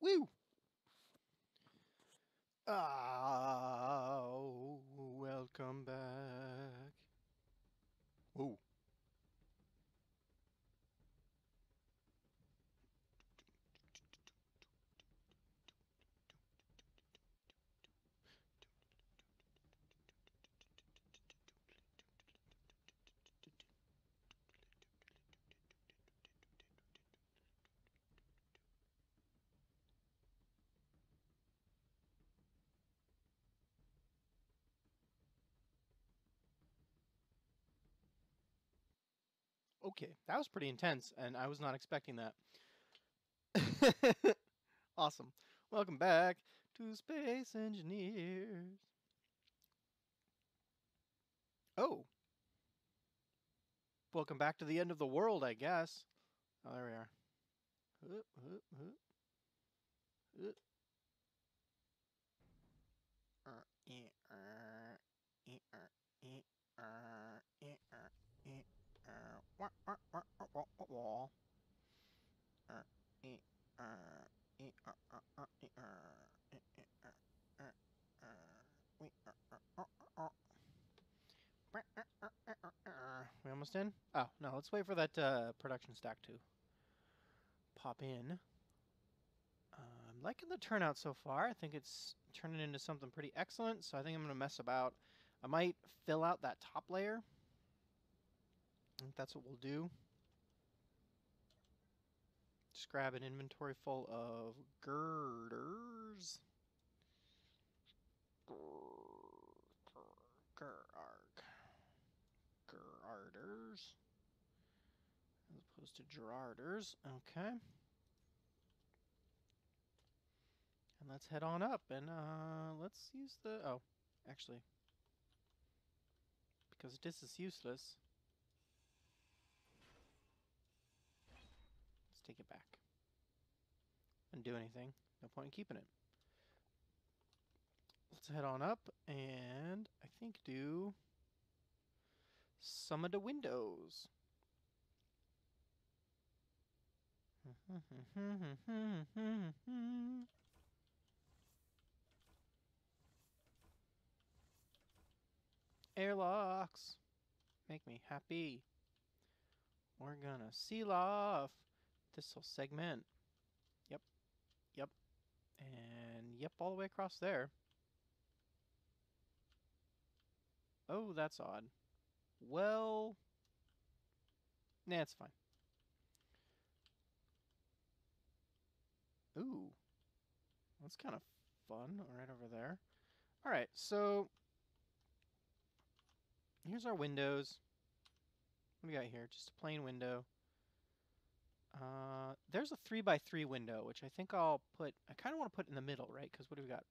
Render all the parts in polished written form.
Woo! Oh, welcome back. Whoa. Okay, that was pretty intense, and I was not expecting that. Awesome. Welcome back to Space Engineers. Oh, welcome back to the end of the world, I guess. Oh, there we are. Hup, hup, hup, hup. Eh, eh, eh, wah, wah, wah, wah, wah, wah, wah. We almost in? Oh, no, let's wait for that production stack to pop in. I'm liking the turnout so far. I think it's turning into something pretty excellent, so I think I'm going to mess about. I might fill out that top layer. I think that's what we'll do. Just grab an inventory full of girders. Girders. As opposed to Gerarders. Okay. And let's head on up and let's use the... Oh, actually. Because this is useless. Let's take it back. And do anything. No point in keeping it. Let's head on up and I think do some of the windows. Airlocks. Make me happy. We're gonna seal off this whole segment. Yep. Yep. And yep, all the way across there. Oh, that's odd. Well, nah, it's fine. Ooh, that's kind of fun right over there. All right, so here's our windows. What do we got here? Just a plain window. There's a 3x3 window, which I think I'll put... I kind of want to put in the middle, right? Because what do we got?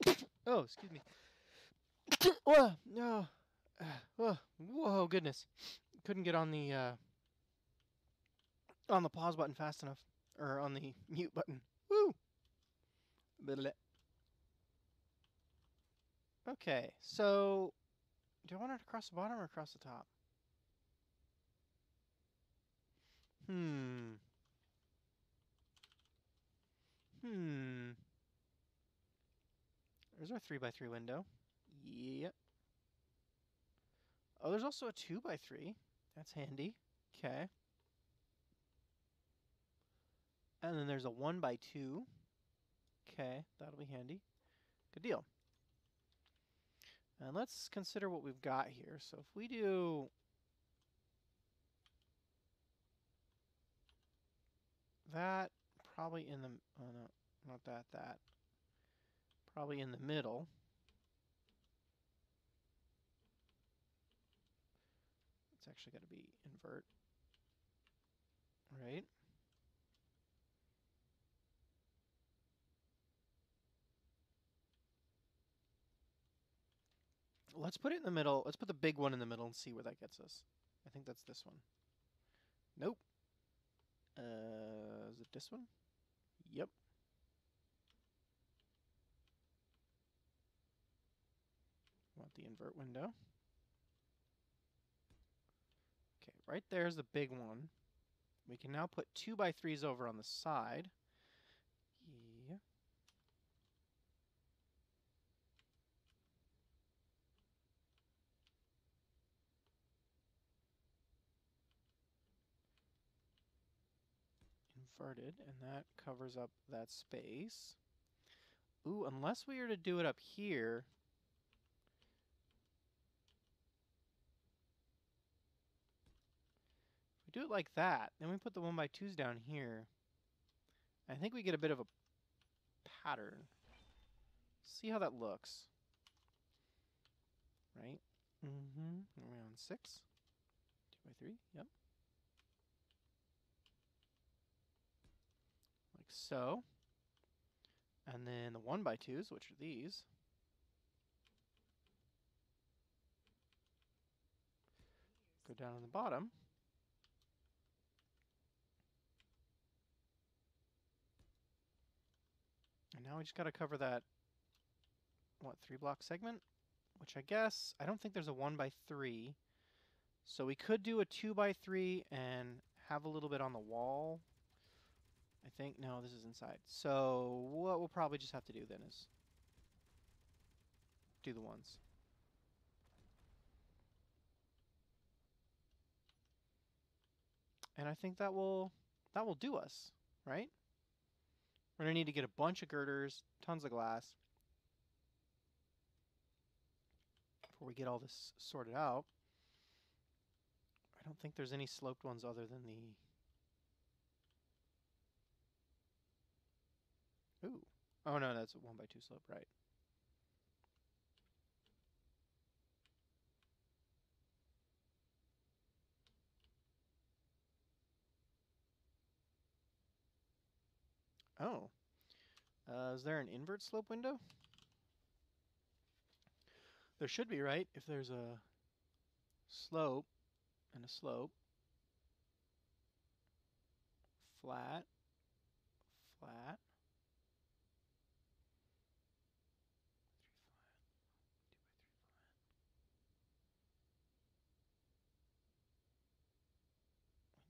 1, 2, 3. Oh, excuse me. Whoa, no. Whoa, goodness. Couldn't get on the pause button fast enough. Or on the mute button. Woo! Okay, so... Do I want it across the bottom or across the top? Hmm. There's our 3x3 window. Yep. Oh, there's also a 2x3. That's handy. Okay. And then there's a 1x2. Okay, that'll be handy. Good deal. And let's consider what we've got here. So if we do that, probably in the... Oh, no, not that. Probably in the middle. It's actually got to be invert. Right? Let's put it in the middle. Let's put the big one in the middle and see where that gets us. I think that's this one. Nope. Is it this one? Yep. Want the invert window. Okay, right there's the big one. We can now put 2x3s over on the side. Yeah. Inverted, and that covers up that space. Ooh, unless we were to do it up here. If we do it like that, then we put the 1x2s down here. I think we get a bit of a pattern. See how that looks. Right? Around 6. 2x3, yep. Like so. And then the 1x2s, which are these. Go down on the bottom. And now we just got to cover that, what, 3-block segment? Which I guess, I don't think there's a 1x3. So we could do a 2x3 and have a little bit on the wall. I think, no, this is inside. So what we'll probably just have to do then is do the ones. And I think that will do us, right? We're going to need to get a bunch of girders, tons of glass, before we get all this sorted out. I don't think there's any sloped ones other than the... Ooh. Oh, no, that's a 1x2 slope, right. Oh. Is there an invert slope window? There should be, right? If there's a slope and a slope. Flat. Flat.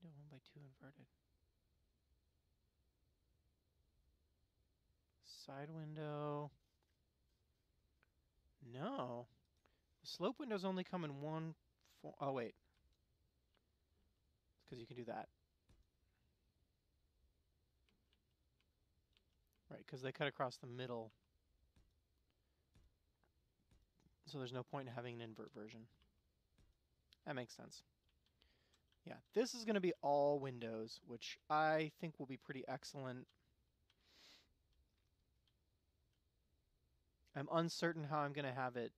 Window 1x2 inverted. Side window. No. The slope windows only come in one form. Oh, wait. It's because you can do that. Right, because they cut across the middle. So there's no point in having an invert version. That makes sense. Yeah, this is going to be all windows, which I think will be pretty excellent. I'm uncertain how I'm going to have it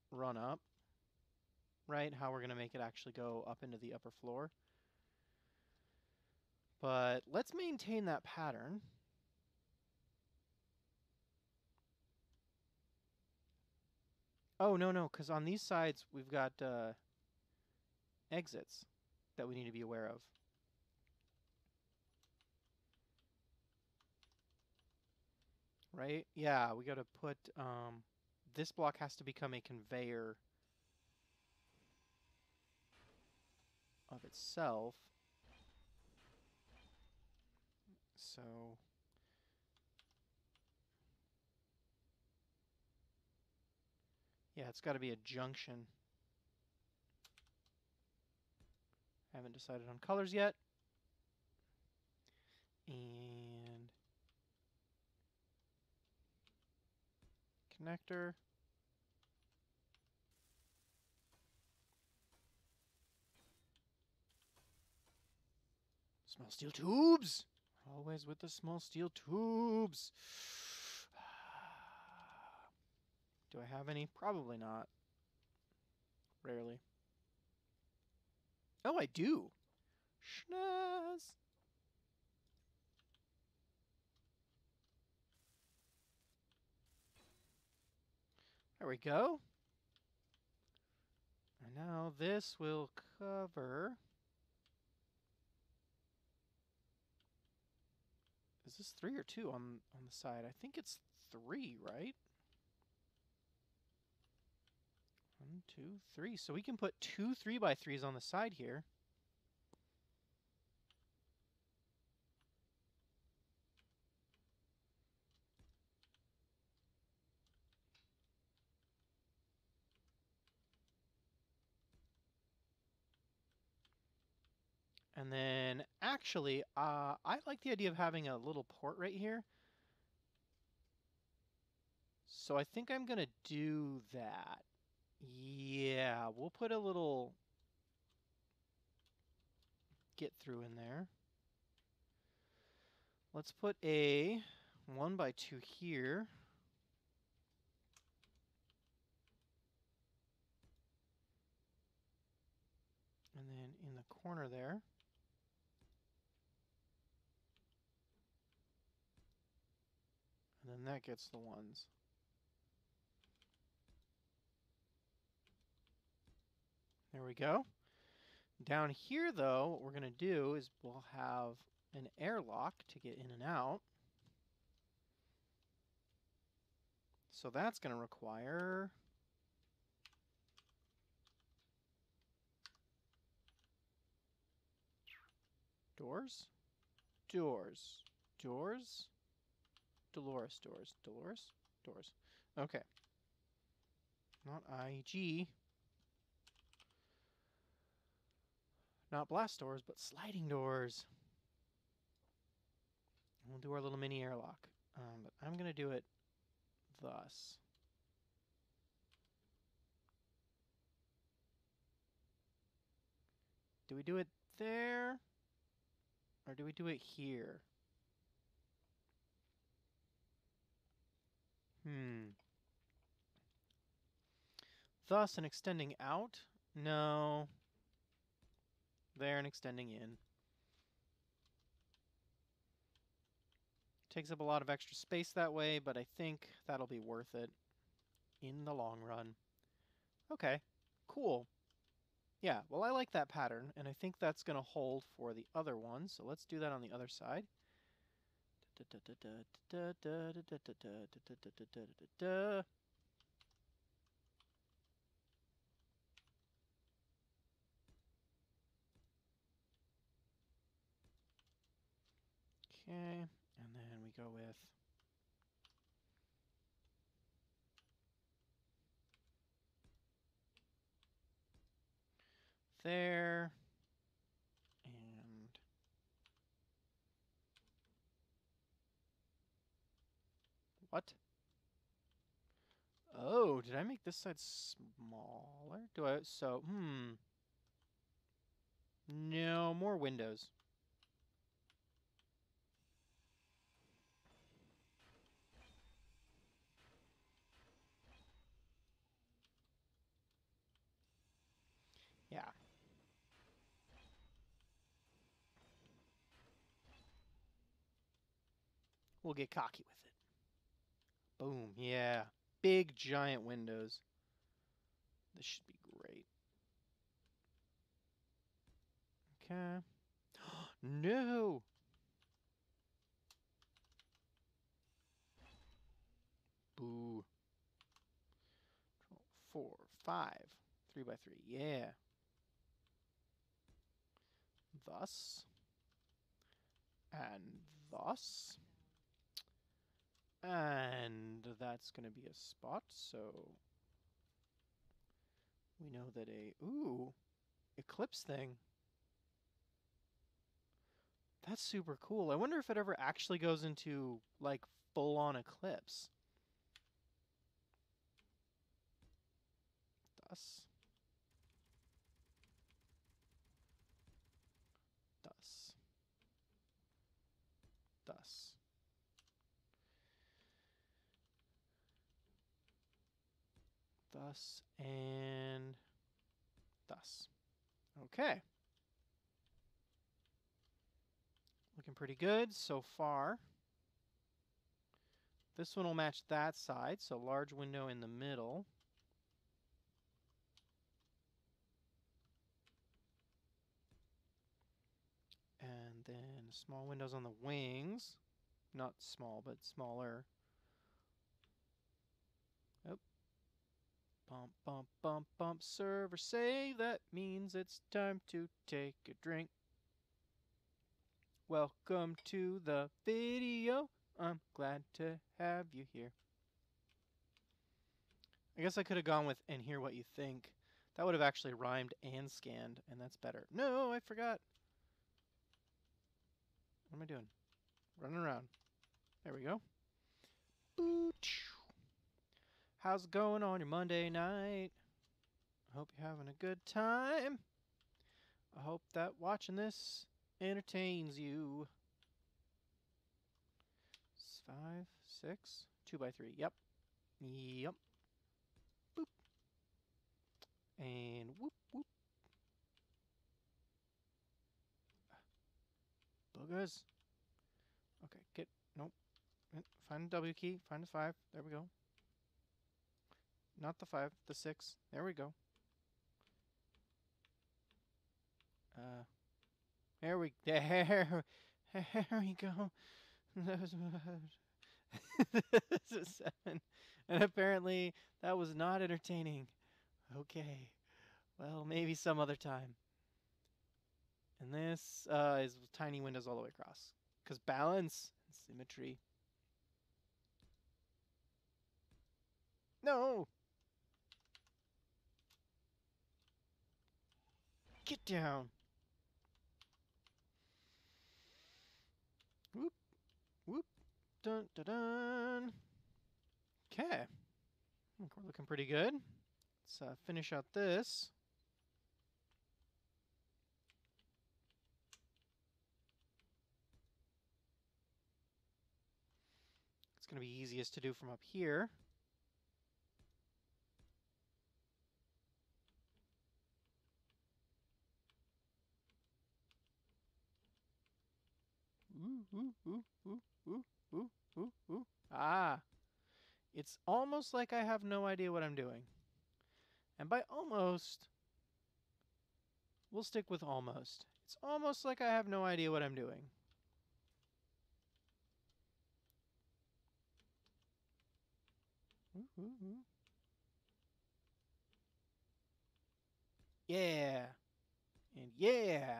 run up, right? How we're going to make it actually go up into the upper floor. But let's maintain that pattern. Oh, no, because on these sides we've got exits that we need to be aware of. Right? Yeah, we got to put... this block has to become a conveyor of itself. So... yeah, it's got to be a junction. Haven't decided on colors yet. And... connector. Small steel tubes! Always with the small steel tubes. Do I have any? Probably not. Rarely. Oh, I do. Schnaz. There we go. And now this will cover... is this 3 or 2 on the side? I think it's 3, right? 1, 2, 3. So we can put 2 3x3s on the side here. And then, actually, I like the idea of having a little port right here. So I think I'm going to do that. Yeah, we'll put a little get through in there. Let's put a 1x2 here. And then in the corner there. And then that gets the ones. There we go. Down here, though, what we're going to do is we'll have an airlock to get in and out. So that's going to require doors, doors, doors, Dolores doors, Dolores, doors. Okay. Not IG. Not blast doors, but sliding doors. We'll do our little mini airlock. But I'm going to do it thus. Do we do it there? Or do we do it here? Thus and extending out? No. There and extending in. Takes up a lot of extra space that way, but I think that'll be worth it in the long run. Okay, cool. Yeah, well, I like that pattern, and I think that's going to hold for the other one, so let's do that on the other side. Okay, and then we go with there, and what? Oh, did I make this side smaller? Do I, so, no, more windows. Yeah. We'll get cocky with it. Boom, yeah. Big, giant windows. This should be great. Okay. No! Boo. 4, 5, 3x3, yeah. Thus. And thus. And that's going to be a spot, so we know that ooh, eclipse thing. That's super cool. I wonder if it ever actually goes into, like, full-on eclipse. Thus. Thus. Thus. Thus and thus. Okay. Looking pretty good so far. This one will match that side, so large window in the middle. And then small windows on the wings. Not small, but smaller. Oh. Bump, bump, bump, bump, server say that means it's time to take a drink. Welcome to the video. I'm glad to have you here. I guess I could have gone with and hear what you think. That would have actually rhymed and scanned, and that's better. No, I forgot. am I doing? Running around. There we go. How's it going on your Monday night? I hope you're having a good time. I hope that watching this entertains you. 5, 6, 2 by 3. Yep. Yep. Boop. And whoop, whoop. Boogers. Okay, get, nope. Find the W key, find the 5. There we go. Not the 5, the 6. There we go. There we go. This is 7. And apparently that was not entertaining. Okay. Well, maybe some other time. And this is tiny windows all the way across. Because balance and symmetry. No! Get down! Whoop, whoop, dun, dun, dun. Okay. We're looking pretty good. Let's finish out this. It's going to be easiest to do from up here. Ooh. Ah. It's almost like I have no idea what I'm doing. And by almost, we'll stick with almost. It's almost like I have no idea what I'm doing. Yeah. And yeah.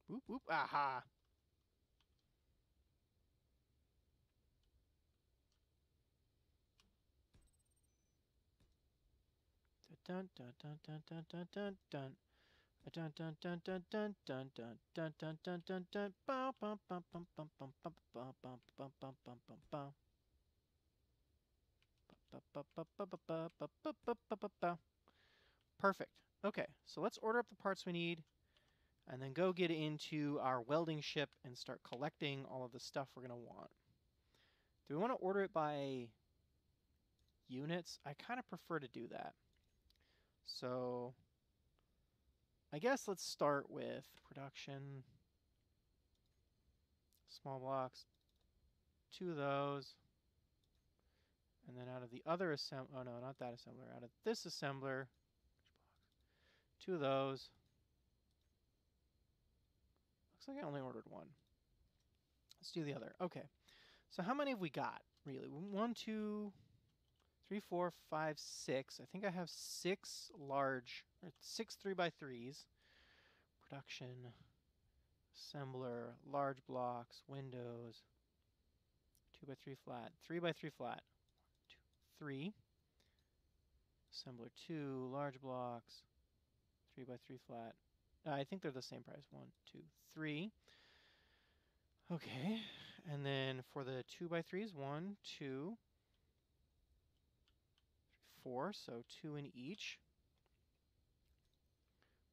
Whoop, whoop, aha. Dun dun dun dun dun dun dun dun. Dun dun dun dun dun dun dun dun dun dun dun dun. Bum bum bum bum bum bum bum bum bum bum bum bum bum bum. Perfect. Okay, so let's order up the parts we need and then go get into our welding ship and start collecting all of the stuff we're going to want. Do we want to order it by units? I kind of prefer to do that. So I guess let's start with production. Small blocks. 2 of those. And then out of the other assembler, oh no, not that assembler, out of this assembler, 2 of those. Looks like I only ordered 1. Let's do the other. Okay. So how many have we got, really? 1, 2, 3, 4, 5, 6. I think I have 6 large, or 6 3x3s. Production, assembler, large blocks, windows, 2x3 flat, 3x3 flat. 1, 2, 3. Assembler 2, large blocks, 3x3 flat. I think they're the same price. 1, 2, 3. Okay, and then for the 2x3s, 1, 2, 4, so 2 in each.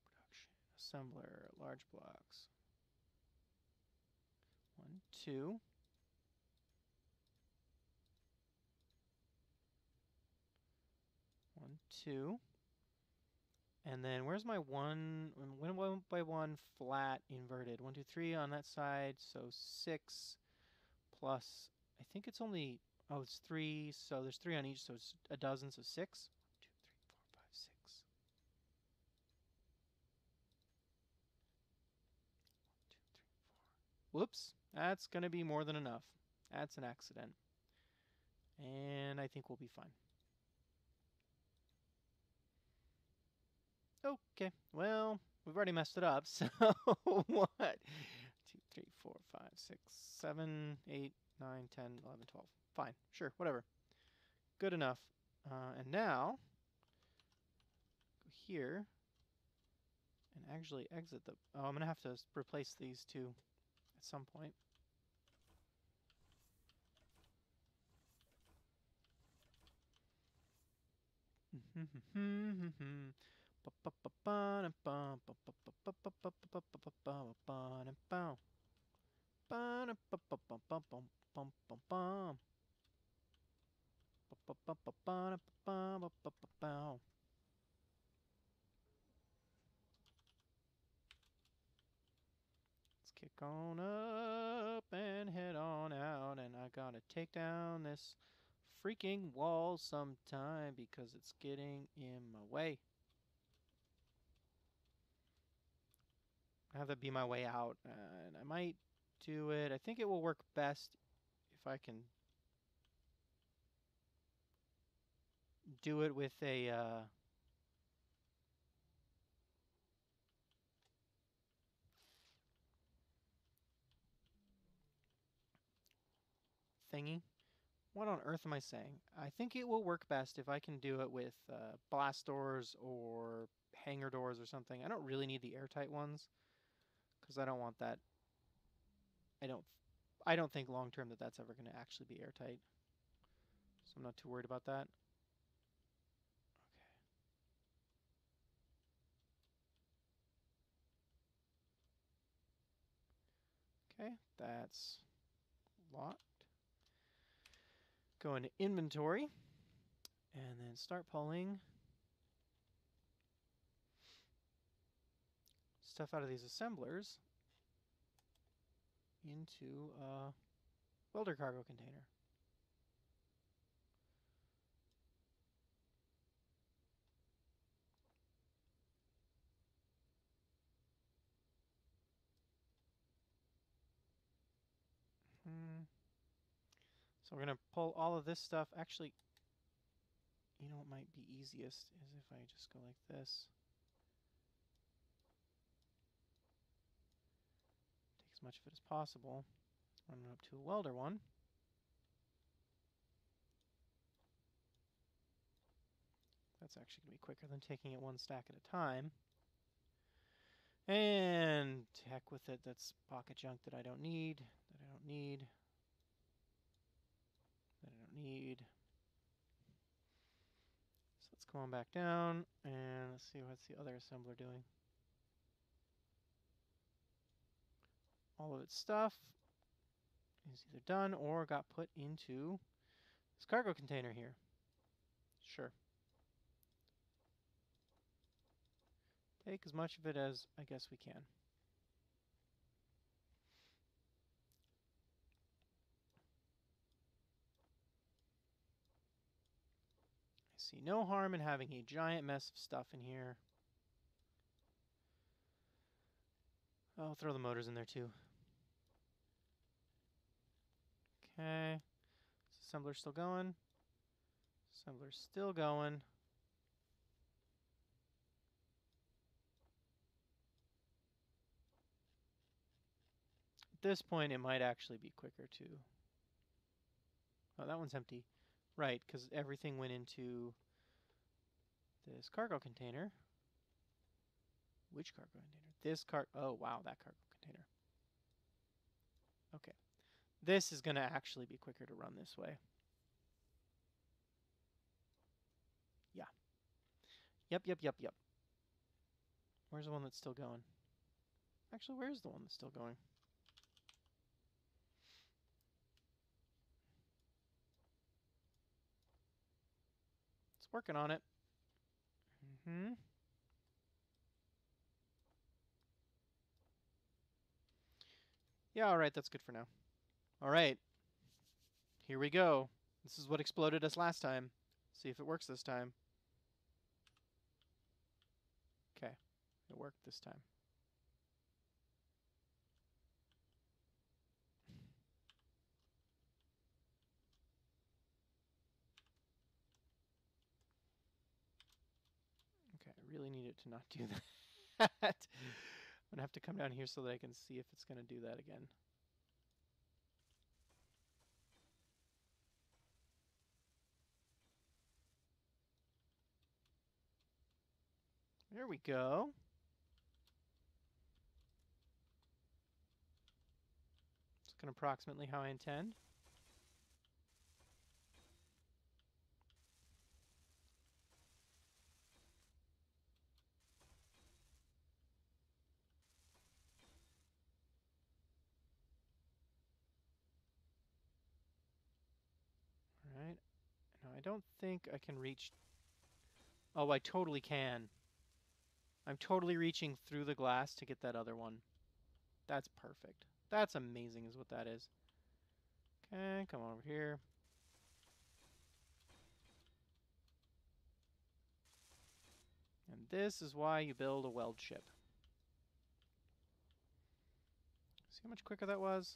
Production, assembler, large blocks. 1, 2. 1, 2. And then where's my 1 by 1 flat inverted? 1, 2, 3 on that side, so 6 plus, I think it's only, oh, it's 3, so there's 3 on each, so it's a dozen, so 6. 1, 2, 3, 4, 5, 6. 1, 2, 3, 4. Whoops, that's going to be more than enough. That's an accident. And I think we'll be fine. Okay, well, we've already messed it up, so 1, 2, 3, 3, 4, 5, 6, 7, 8, 9, 10, 11, 12. Fine. Sure. Whatever. Good enough. And now, go here and actually exit the... Oh, I'm going to have to replace these two at some point. Let's kick on up and head on out, and I gotta take down this freaking wall sometime because it's getting in my way. Have that be my way out, and I might do it. I think it will work best if I can do it with a thingy. What on earth am I saying? I think it will work best if I can do it with blast doors or hangar doors or something. I don't really need the airtight ones because I don't want that. I don't think long term that that's ever going to actually be airtight. So I'm not too worried about that. Okay, that's locked. Go into inventory and then start pulling stuff out of these assemblers into a welder cargo container. So we're going to pull all of this stuff. Actually, you know what might be easiest is if I just go like this. Take as much of it as possible. Run it up to a welder one. That's actually going to be quicker than taking it one stack at a time. And heck with it, that's pocket junk that I don't need, that I don't need, that I don't need. So let's go on back down and let's see what's the other assembler doing. All of its stuff is either done or got put into this cargo container here. Sure. Take as much of it as I guess we can. I see no harm in having a giant mess of stuff in here. I'll throw the motors in there too. Okay. Assembler's still going. Assembler's still going. At this point, it might actually be quicker to... Oh, that one's empty. Right, because everything went into this cargo container. Which cargo container? This oh, wow, that cargo container. Okay. This is going to actually be quicker to run this way. Yeah. Yep. Where's the one that's still going? Actually, where's the one that's still going? It's working on it. Yeah, alright, that's good for now. Alright. Here we go. This is what exploded us last time. See if it works this time. Okay. It worked this time. Okay, I really need it to not do that. I'm gonna have to come down here so that I can see if it's gonna do that again. There we go. It's looking approximately how I intend. All right. Now I don't think I can reach. Oh, I totally can. I'm totally reaching through the glass to get that other one. That's perfect. That's amazing is what that is. Okay, come on over here. And this is why you build a weld ship. See how much quicker that was?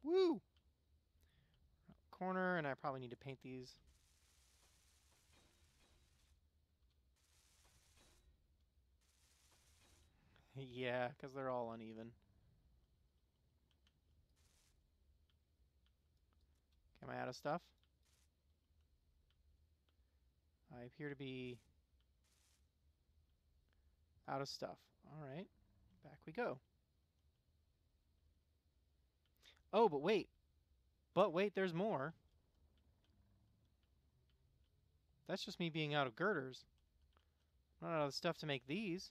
Woo! Corner, and I probably need to paint these. Yeah, because they're all uneven. Am I out of stuff? I appear to be out of stuff. All right, back we go. Oh, but wait. There's more. That's just me being out of girders. I'm not out of stuff to make these.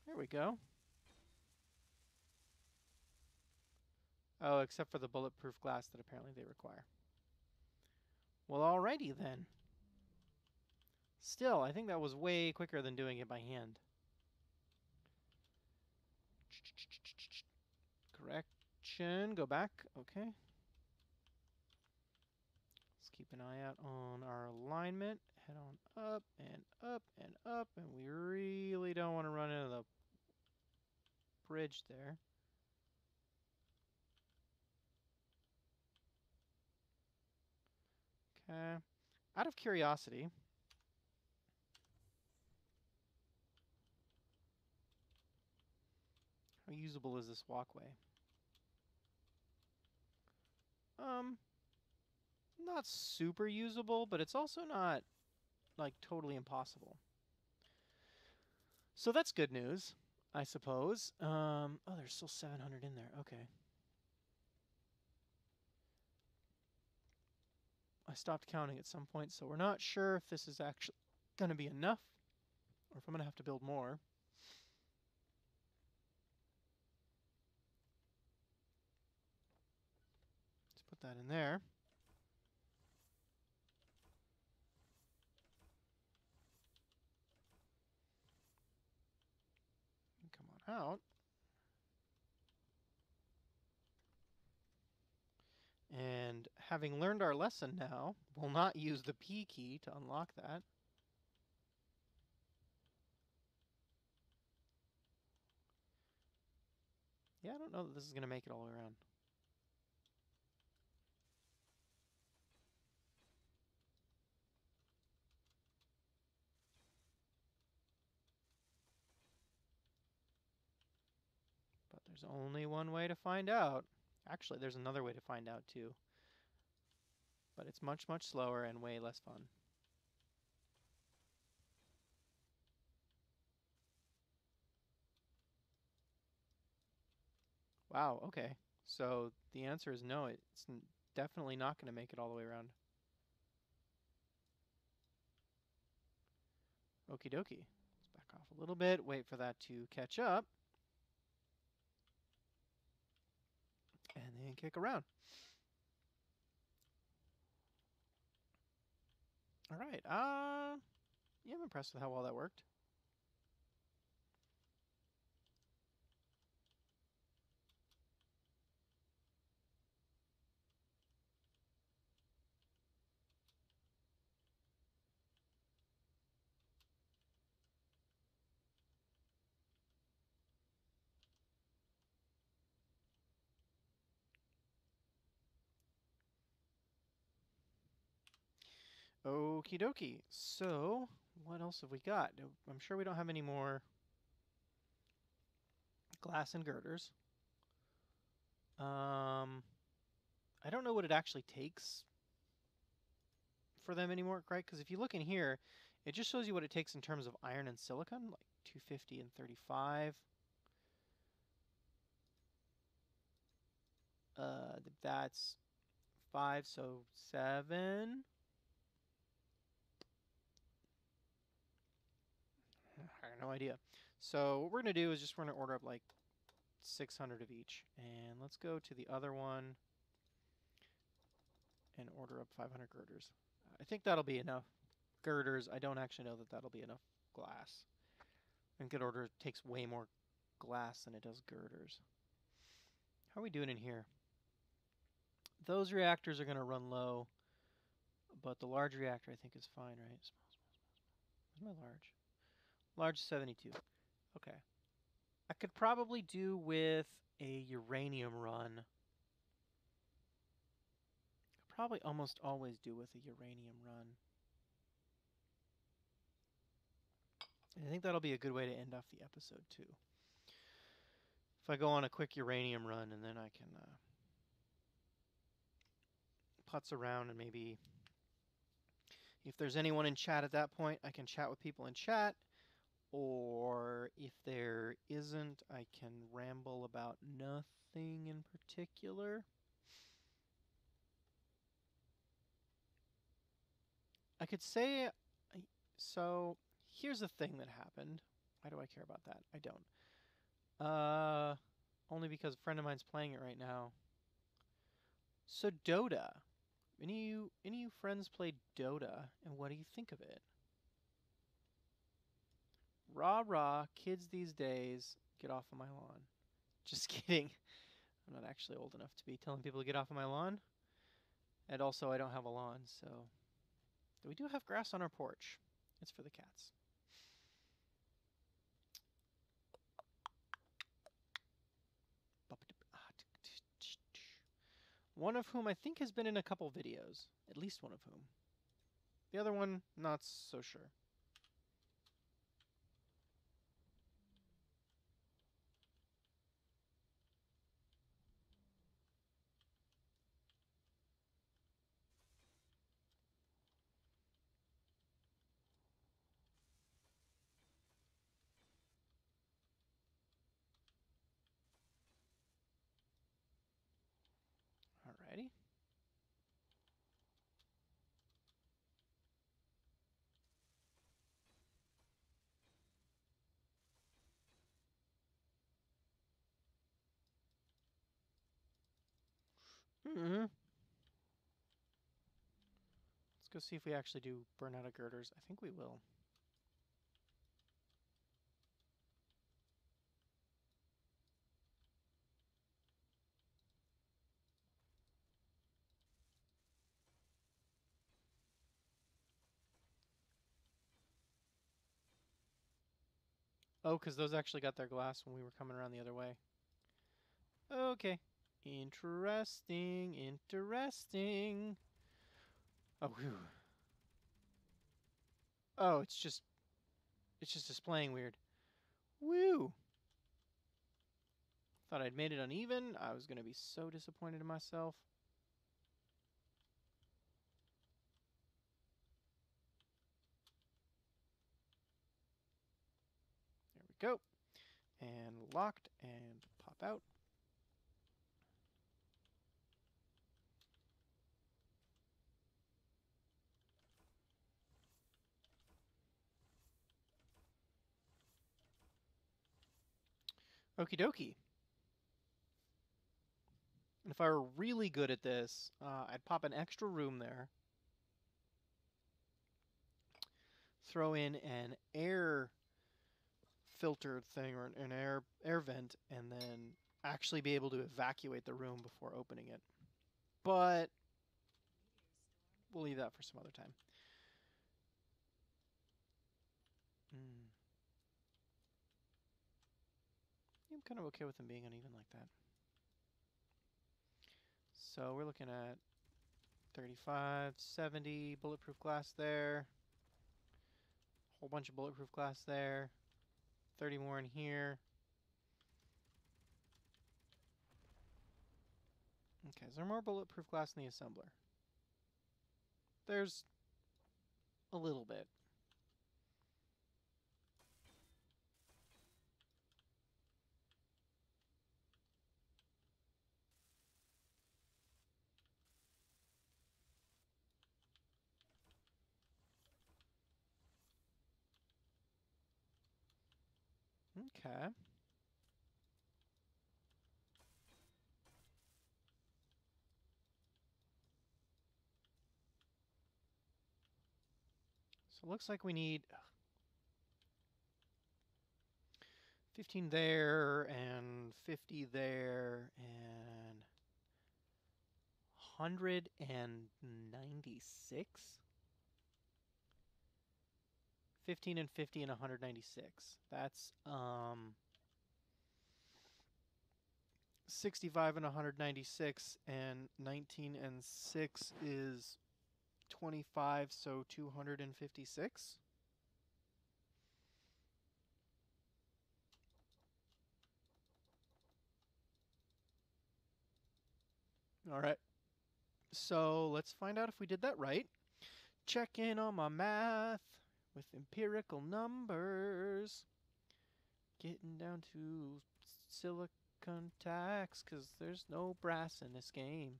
There we go. Oh, except for the bulletproof glass that apparently they require. Well, alrighty then. Still, I think that was way quicker than doing it by hand. Correction. Go back. Okay. Let's keep an eye out on our alignment. Head on up and up and up. And we really don't want to run into the bridge there. Okay. Out of curiosity, how usable is this walkway? Not super usable, but it's also not like totally impossible. So that's good news, I suppose. Oh, there's still 700 in there. Okay. I stopped counting at some point, so we're not sure if this is actually going to be enough or if I'm going to have to build more. Let's put that in there. And come on out. And having learned our lesson now, we'll not use the P key to unlock that. Yeah, I don't know that this is going to make it all the way around. But there's only one way to find out. Actually, there's another way to find out too. But it's much, much slower and way less fun. Wow, okay. So the answer is no, it's definitely not going to make it all the way around. Okie dokie. Let's back off a little bit, wait for that to catch up. And then kick around. All right. Yeah, I'm impressed with how well that worked. Okie dokie. So, what else have we got? I'm sure we don't have any more glass and girders. I don't know what it actually takes for them anymore, right? Because if you look in here, it just shows you what it takes in terms of iron and silicon, like 250 and 35. That's 5, so 7. I have no idea. So what we're going to do is just we're going to order up like 600 of each. And let's go to the other one and order up 500 girders. I think that'll be enough girders. I don't actually know that that'll be enough glass. And good order takes way more glass than it does girders. How are we doing in here? Those reactors are going to run low, but the large reactor I think is fine, right? Where's my large? Large 72. Okay. I could probably do with a uranium run. Could probably almost always do with a uranium run. I think that'll be a good way to end off the episode too. If I go on a quick uranium run and then I can putz around and maybe if there's anyone in chat at that point, I can chat with people in chat. Or if there isn't, I can ramble about nothing in particular. I could say, so here's the thing that happened. Why do I care about that? I don't. Only because a friend of mine's playing it right now. So Dota. Any of you friends play Dota, and what do you think of it? Rah rah, kids these days, get off of my lawn. Just kidding. I'm not actually old enough to be telling people to get off of my lawn. And also, I don't have a lawn, so... We do have grass on our porch. It's for the cats. One of whom I think has been in a couple videos. At least one of whom. The other one, not so sure. Alrighty. Let's go see if we actually do burn out of girders. I think we will. Oh, because those actually got their glass when we were coming around the other way. Okay. Interesting, interesting. Oh, whew. Oh, it's just displaying weird. Woo! Thought I'd made it uneven. I was going to be so disappointed in myself. There we go. And locked and pop out. Okie dokie. And if I were really good at this, I'd pop an extra room there. Throw in an air filtered thing or an air vent and then actually be able to evacuate the room before opening it. But we'll leave that for some other time. I'm kind of okay with them being uneven like that. So we're looking at 35, 70 bulletproof glass there. Whole bunch of bulletproof glass there. 30 more in here. Okay, is there more bulletproof glass in the assembler? There's a little bit. Okay. So it looks like we need 15 there and 50 there and 196? 15 and 50 and 196. That's 65 and 196, and 19 and 6 is 25, so 256. All right. So let's find out if we did that right. Check in on my math with empirical numbers. Getting down to silicon tacks, because there's no brass in this game.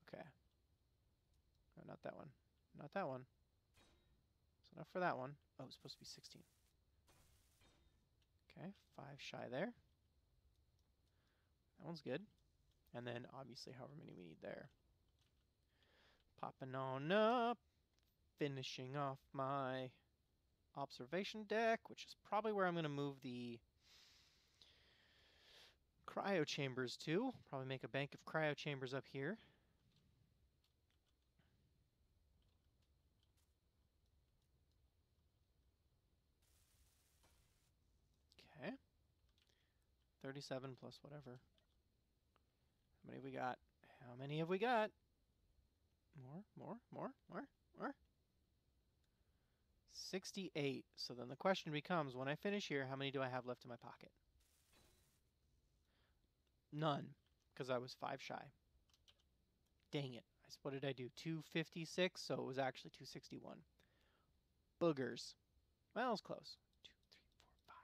Okay. No, not that one. Not that one. It's enough for that one. Oh, it's supposed to be 16. Okay, 5 shy there. That one's good. And then, obviously, however many we need there. Popping on up. Finishing off my observation deck, which is probably where I'm going to move the cryo chambers to. Probably make a bank of cryo chambers up here. Okay. 37 plus whatever. How many have we got? How many have we got? More. 68. So then the question becomes, when I finish here, how many do I have left in my pocket? None, because I was 5 shy. Dang it. What did I do? 256, so it was actually 261. Boogers. Well, it was close. 2, 3, 4, 5.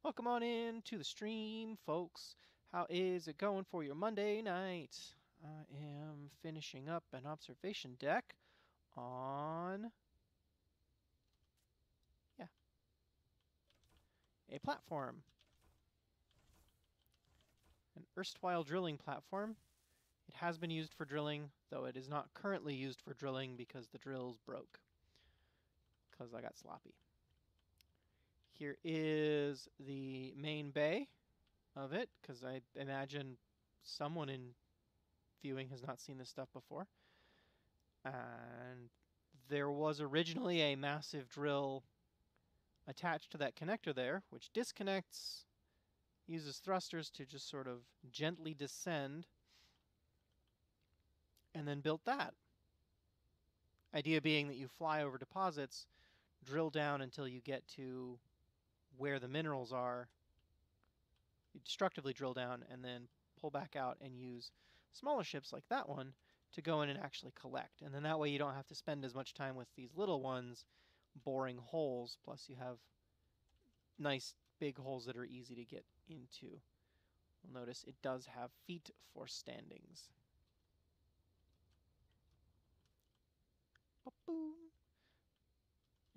Welcome on in to the stream, folks. How is it going for your Monday night? I am finishing up an observation deck on... a platform. An erstwhile drilling platform. It has been used for drilling, though it is not currently used for drilling because the drills broke. Because I got sloppy. Here is the main bay of it, because I imagine someone in viewing has not seen this stuff before. And there was originally a massive drill attached to that connector there, which disconnects, uses thrusters to just sort of gently descend, and then built that. Idea being that you fly over deposits, drill down until you get to where the minerals are, you destructively drill down, and then pull back out and use smaller ships like that one to go in and actually collect. And then that way you don't have to spend as much time with these little ones boring holes, plus you have nice big holes that are easy to get into. You'll notice it does have feet for standings. Ba-boom.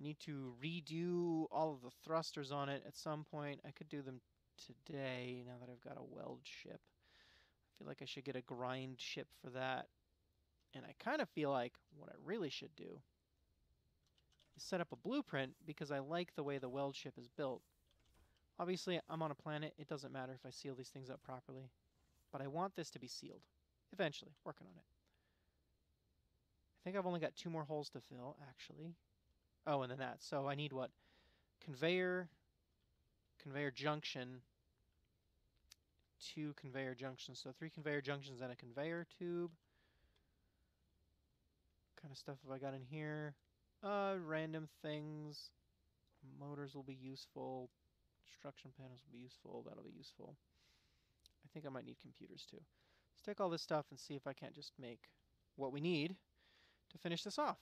I need to redo all of the thrusters on it at some point. I could do them today now that I've got a weld ship. I feel like I should get a grind ship for that. And I kind of feel like what I really should do is set up a blueprint, because I like the way the weld ship is built. Obviously, I'm on a planet. It doesn't matter if I seal these things up properly. But I want this to be sealed. Eventually. Working on it. I think I've only got 2 more holes to fill, actually. Oh, and then that. So I need what? Conveyor junction 2 conveyor junctions. So 3 conveyor junctions and a conveyor tube. What kind of stuff have I got in here? Random things. Motors will be useful. Construction panels will be useful. That'll be useful. I think I might need computers too. Let's take all this stuff and see if I can't just make what we need to finish this off.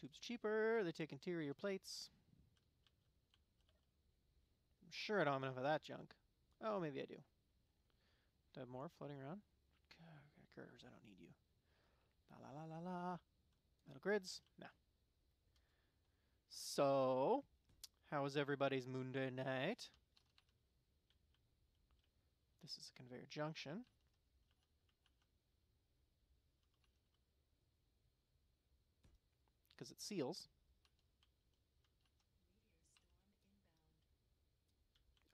Tubes cheaper. They take interior plates. I'm sure I don't have enough of that junk. Oh, maybe I do. Do I have more floating around? Girders, I don't need you. La la la la la. Metal grids? Nah. So, how was everybody's Monday night? This is a conveyor junction. Because it seals.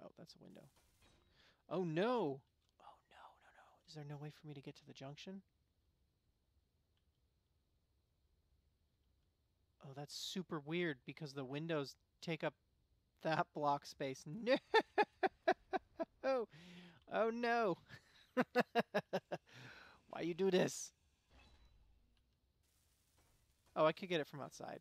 Oh, that's a window. Oh no! Oh no, no, no. Is there no way for me to get to the junction? Oh, that's super weird because the windows take up that block space. No! Oh no! Why you do this? Oh, I could get it from outside.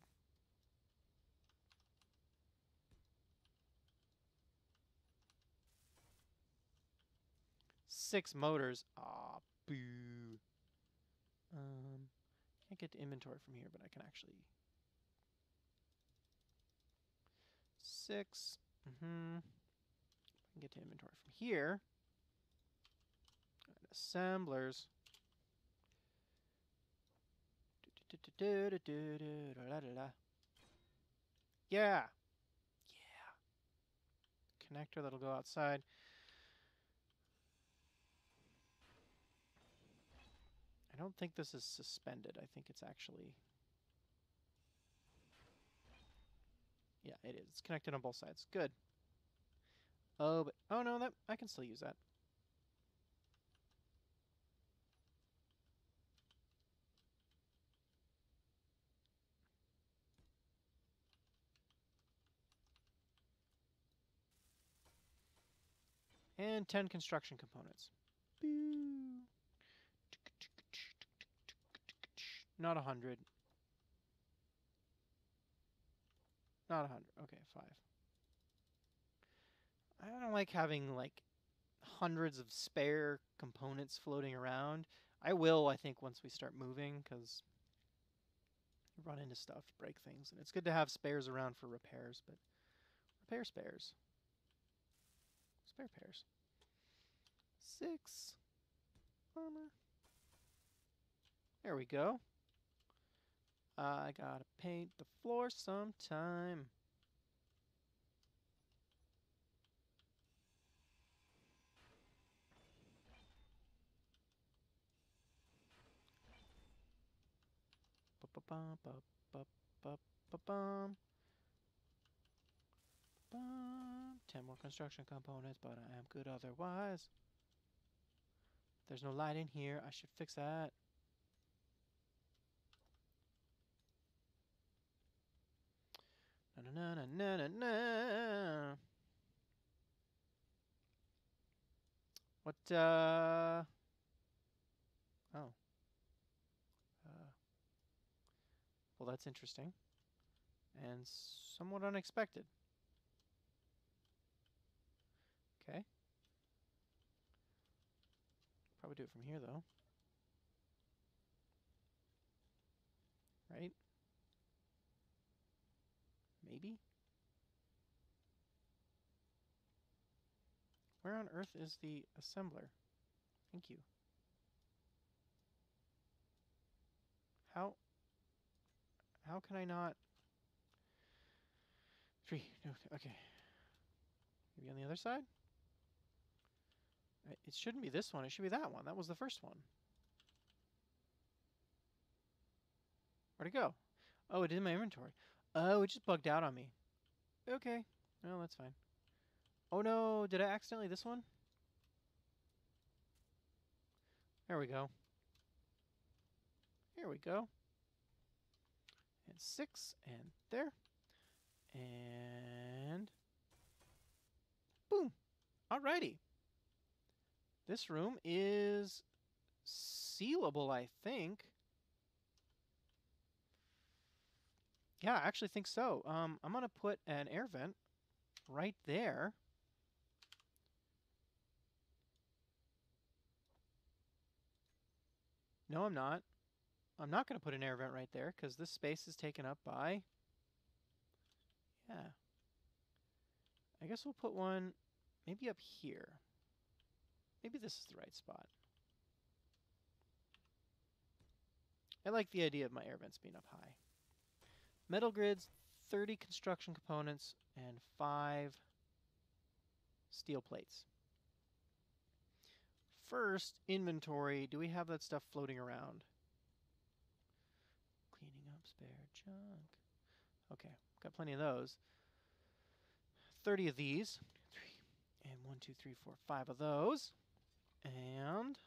Six motors. Aw, boo. Can't get to inventory from here, but I can actually... 6. I can get to inventory from here. And assemblers. Yeah. Yeah. Connector that'll go outside. I don't think this is suspended. I think it's actually... Yeah, it is. It's connected on both sides. Good. Oh, but... Oh, no, that I can still use that. And 10 construction components. Boo. Not 100. Not 100. Okay, 5. I don't like having, like, hundreds of spare components floating around. I will, I think, once we start moving, because you run into stuff, break things, and it's good to have spares around for repairs, but repair spares. Spare pairs. 6 armor. There we go. I gotta paint the floor sometime. Ba-ba-bum, ba-ba-ba-ba-bum. 10 more construction components, but I am good otherwise. There's no light in here. I should fix that. Na na na na na na. What? Oh. Well, that's interesting and somewhat unexpected. Okay. Probably do it from here, though. Right? Maybe? Where on earth is the assembler? Thank you. How can I not... 3. No, okay. Maybe on the other side? It shouldn't be this one. It should be that one. That was the first one. Where'd it go? Oh, it is in my inventory. Oh, it just bugged out on me. Okay. Well, that's fine. Oh no, did I accidentally this one? There we go. Here we go. And 6, and there. And Alrighty. This room is sealable, I think. Yeah, I actually think so. I'm gonna put an air vent right there. No, I'm not. I'm not gonna put an air vent right there because this space is taken up by... Yeah. I guess we'll put one maybe up here. Maybe this is the right spot. I like the idea of my air vents being up high. Metal grids, 30 construction components, and 5 steel plates. First, inventory. Do we have that stuff floating around? Cleaning up spare junk. Okay, got plenty of those. 30 of these. And 1, 2, 3, 4, 5 of those. And...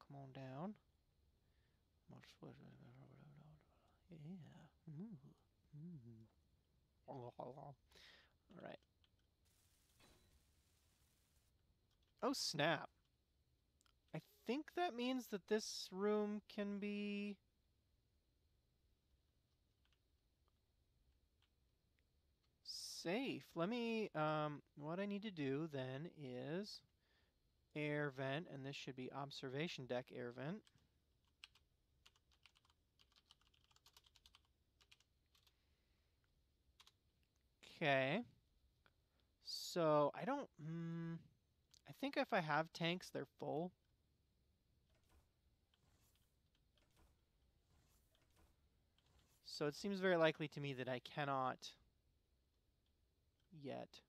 come on down. Yeah. All right. Oh, snap. I think that means that this room can be... safe. Let me, what I need to do then is air vent, and this should be observation deck air vent. Okay. So I don't, I think if I have tanks, they're full. So it seems very likely to me that I cannot yet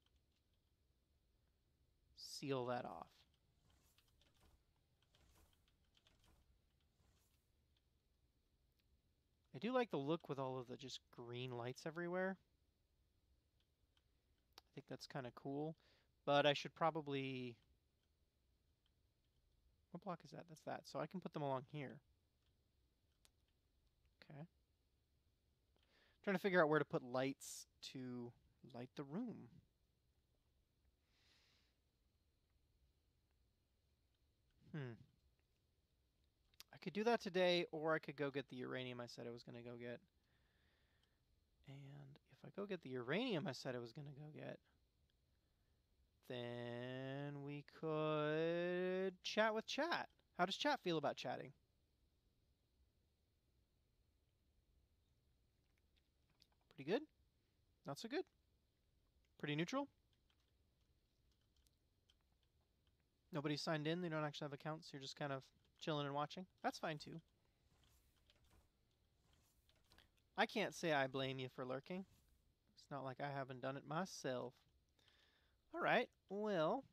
seal that off. I do like the look with all of the just green lights everywhere. I think that's kind of cool, but I should probably... What block is that? That's that. So I can put them along here. Okay. Trying to figure out where to put lights to light the room. I could do that today, or I could go get the uranium I said I was going to go get. And if I go get the uranium I said I was going to go get, then we could chat with chat. How does chat feel about chatting? Pretty good? Not so good? Pretty neutral? Nobody's signed in, they don't actually have accounts, you're just kind of chilling and watching? That's fine too. I can't say I blame you for lurking. It's not like I haven't done it myself. Alright, well...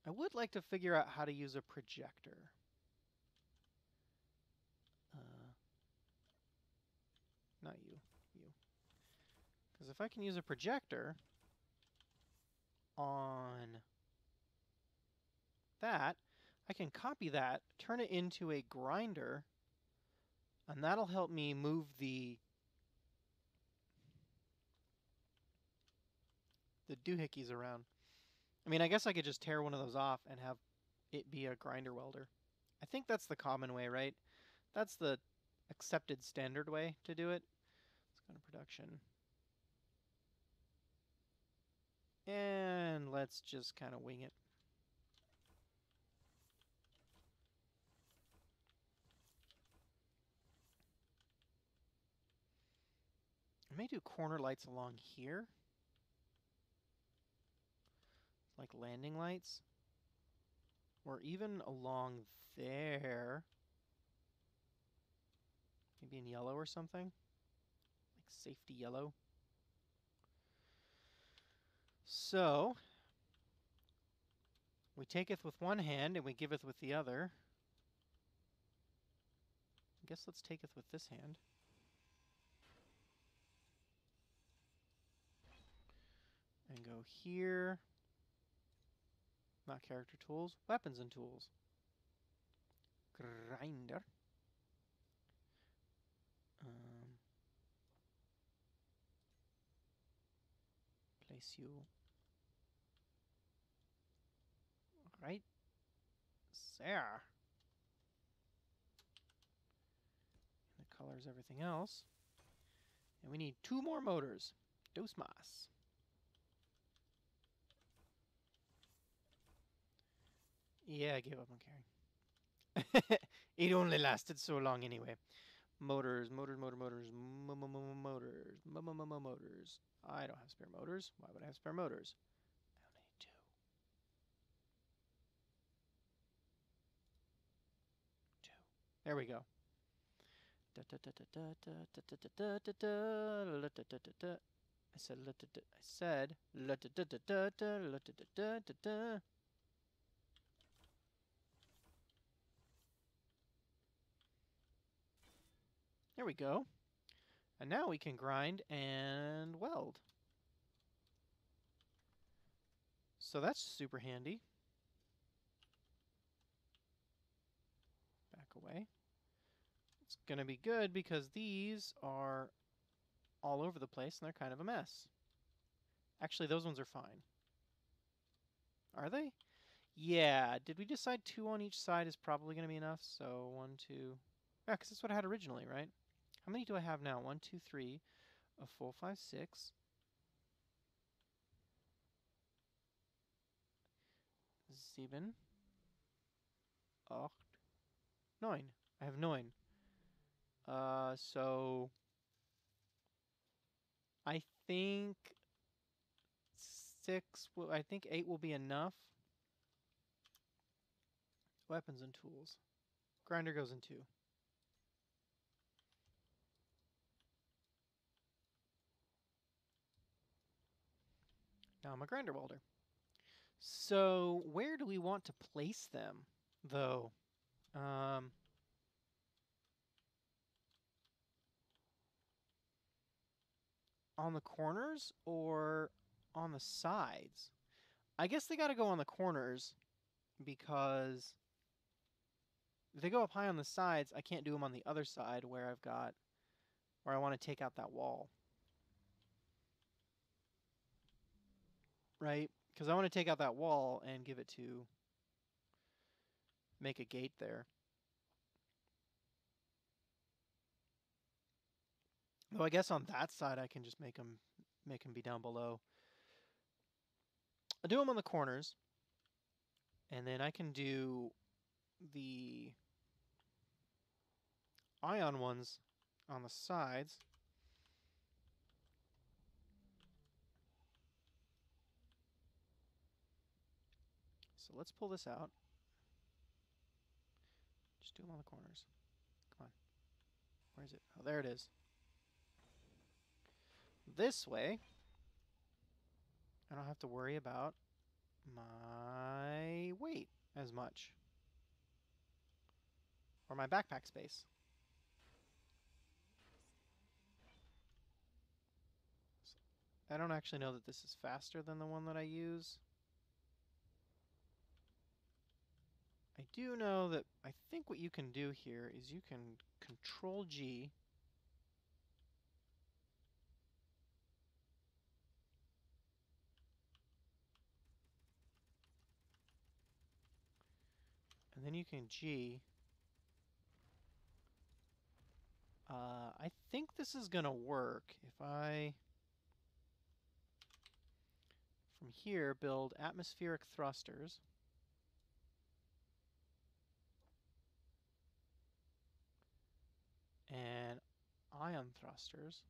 I would like to figure out how to use a projector. Not you. You. Because if I can use a projector on that, I can copy that, turn it into a grinder, and that'll help me move the doohickeys around. I mean, I guess I could just tear one of those off and have it be a grinder welder. I think that's the common way, right? That's the accepted standard way to do it. Let's go to production. And let's just kind of wing it. I may do corner lights along here. Like landing lights. Or even along there. Maybe in yellow or something. Like safety yellow. So, we taketh with one hand and we giveth with the other. I guess let's taketh with this hand. And go here. Not character tools, weapons and tools. Grinder. place you right there. And the colors everything else. And we need 2 more motors. Dos más. Yeah, I gave up on caring. It only lasted so long anyway. Motors, motors. I don't have spare motors. Why would I have spare motors? I only need 2. 2. There we go. I said. There we go. And now we can grind and weld. So that's super handy. Back away. It's going to be good because these are all over the place and they're kind of a mess. Actually, those ones are fine. Are they? Yeah. Did we decide 2 on each side is probably going to be enough? So 1, 2. Yeah, because that's what I had originally, right? How many do I have now? 1, 2, 3, 4, 5, 6. 7, 8, 9. I have 9. So I think 6. I think 8 will be enough. Weapons and tools. Grinder goes in 2. Now I'm a grinder welder. So where do we want to place them, though? On the corners or on the sides? I guess they got to go on the corners because if they go up high on the sides, I can't do them on the other side where I want to take out that wall. Right? Because I want to take out that wall and give it to make a gate there. Though I guess on that side I can just make them be down below. I'll do them on the corners, and then I can do the ion ones on the sides. So let's pull this out. Just do them on the corners. Come on. Where is it? Oh, there it is. This way, I don't have to worry about my weight as much. Or my backpack space. So I don't actually know that this is faster than the one that I use. I do know that I think what you can do here is you can Control G. And then you can G. I think this is going to work if I, from here, build atmospheric thrusters. And ion thrusters.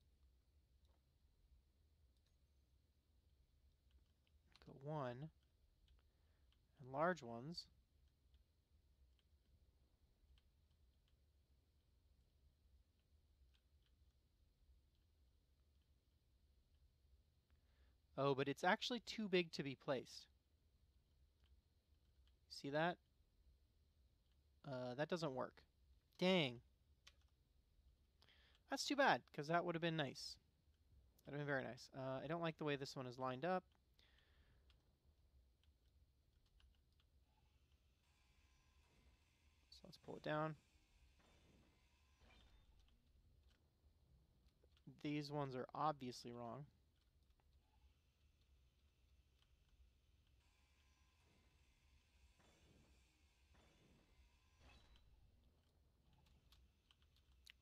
Go 1. And large ones. Oh, but it's actually too big to be placed. See that? That doesn't work. Dang. That's too bad, because that would have been nice. That would have been very nice. I don't like the way this one is lined up. So let's pull it down. These ones are obviously wrong.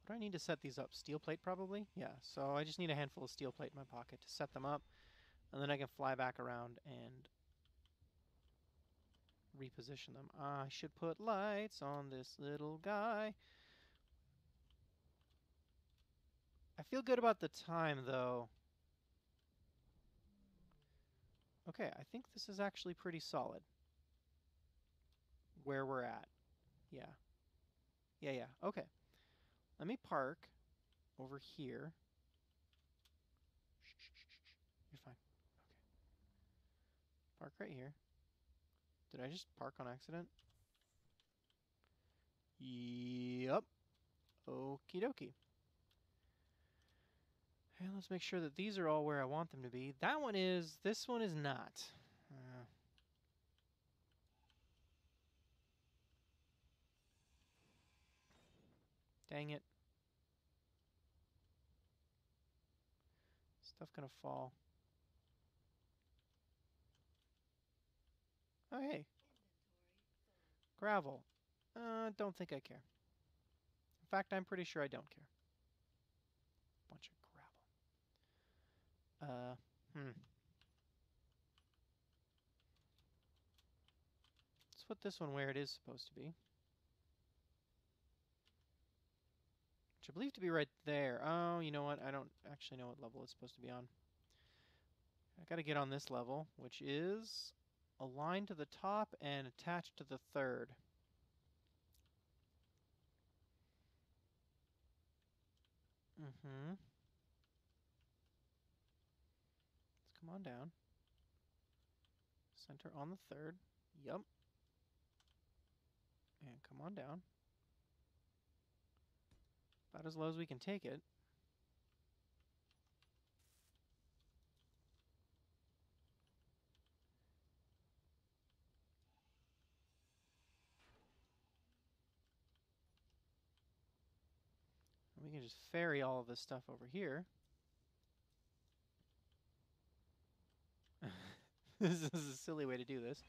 What do I need to set these up? Steel plate, probably? Yeah, so I just need a handful of steel plate in my pocket to set them up, and then I can fly back around and reposition them. I should put lights on this little guy. I feel good about the time, though. Okay, I think this is actually pretty solid. Where we're at. Yeah. Yeah. Okay. Let me park over here. You're fine. Okay. Park right here. Did I just park on accident? Yep. Okie dokie. And let's make sure that these are all where I want them to be. That one is. This one is not. Dang it. Stuff gonna fall. Oh, hey. Gravel. Don't think I care. In fact, I'm pretty sure I don't care. Bunch of gravel. Let's put this one where it is supposed to be. Which I believe to be right there. Oh, you know what? I don't actually know what level it's supposed to be on. I gotta get on this level, which is aligned to the top and attached to the third. Let's come on down. Center on the third. Yup. And come on down. About as low as we can take it. And we can just ferry all of this stuff over here. This is a silly way to do this.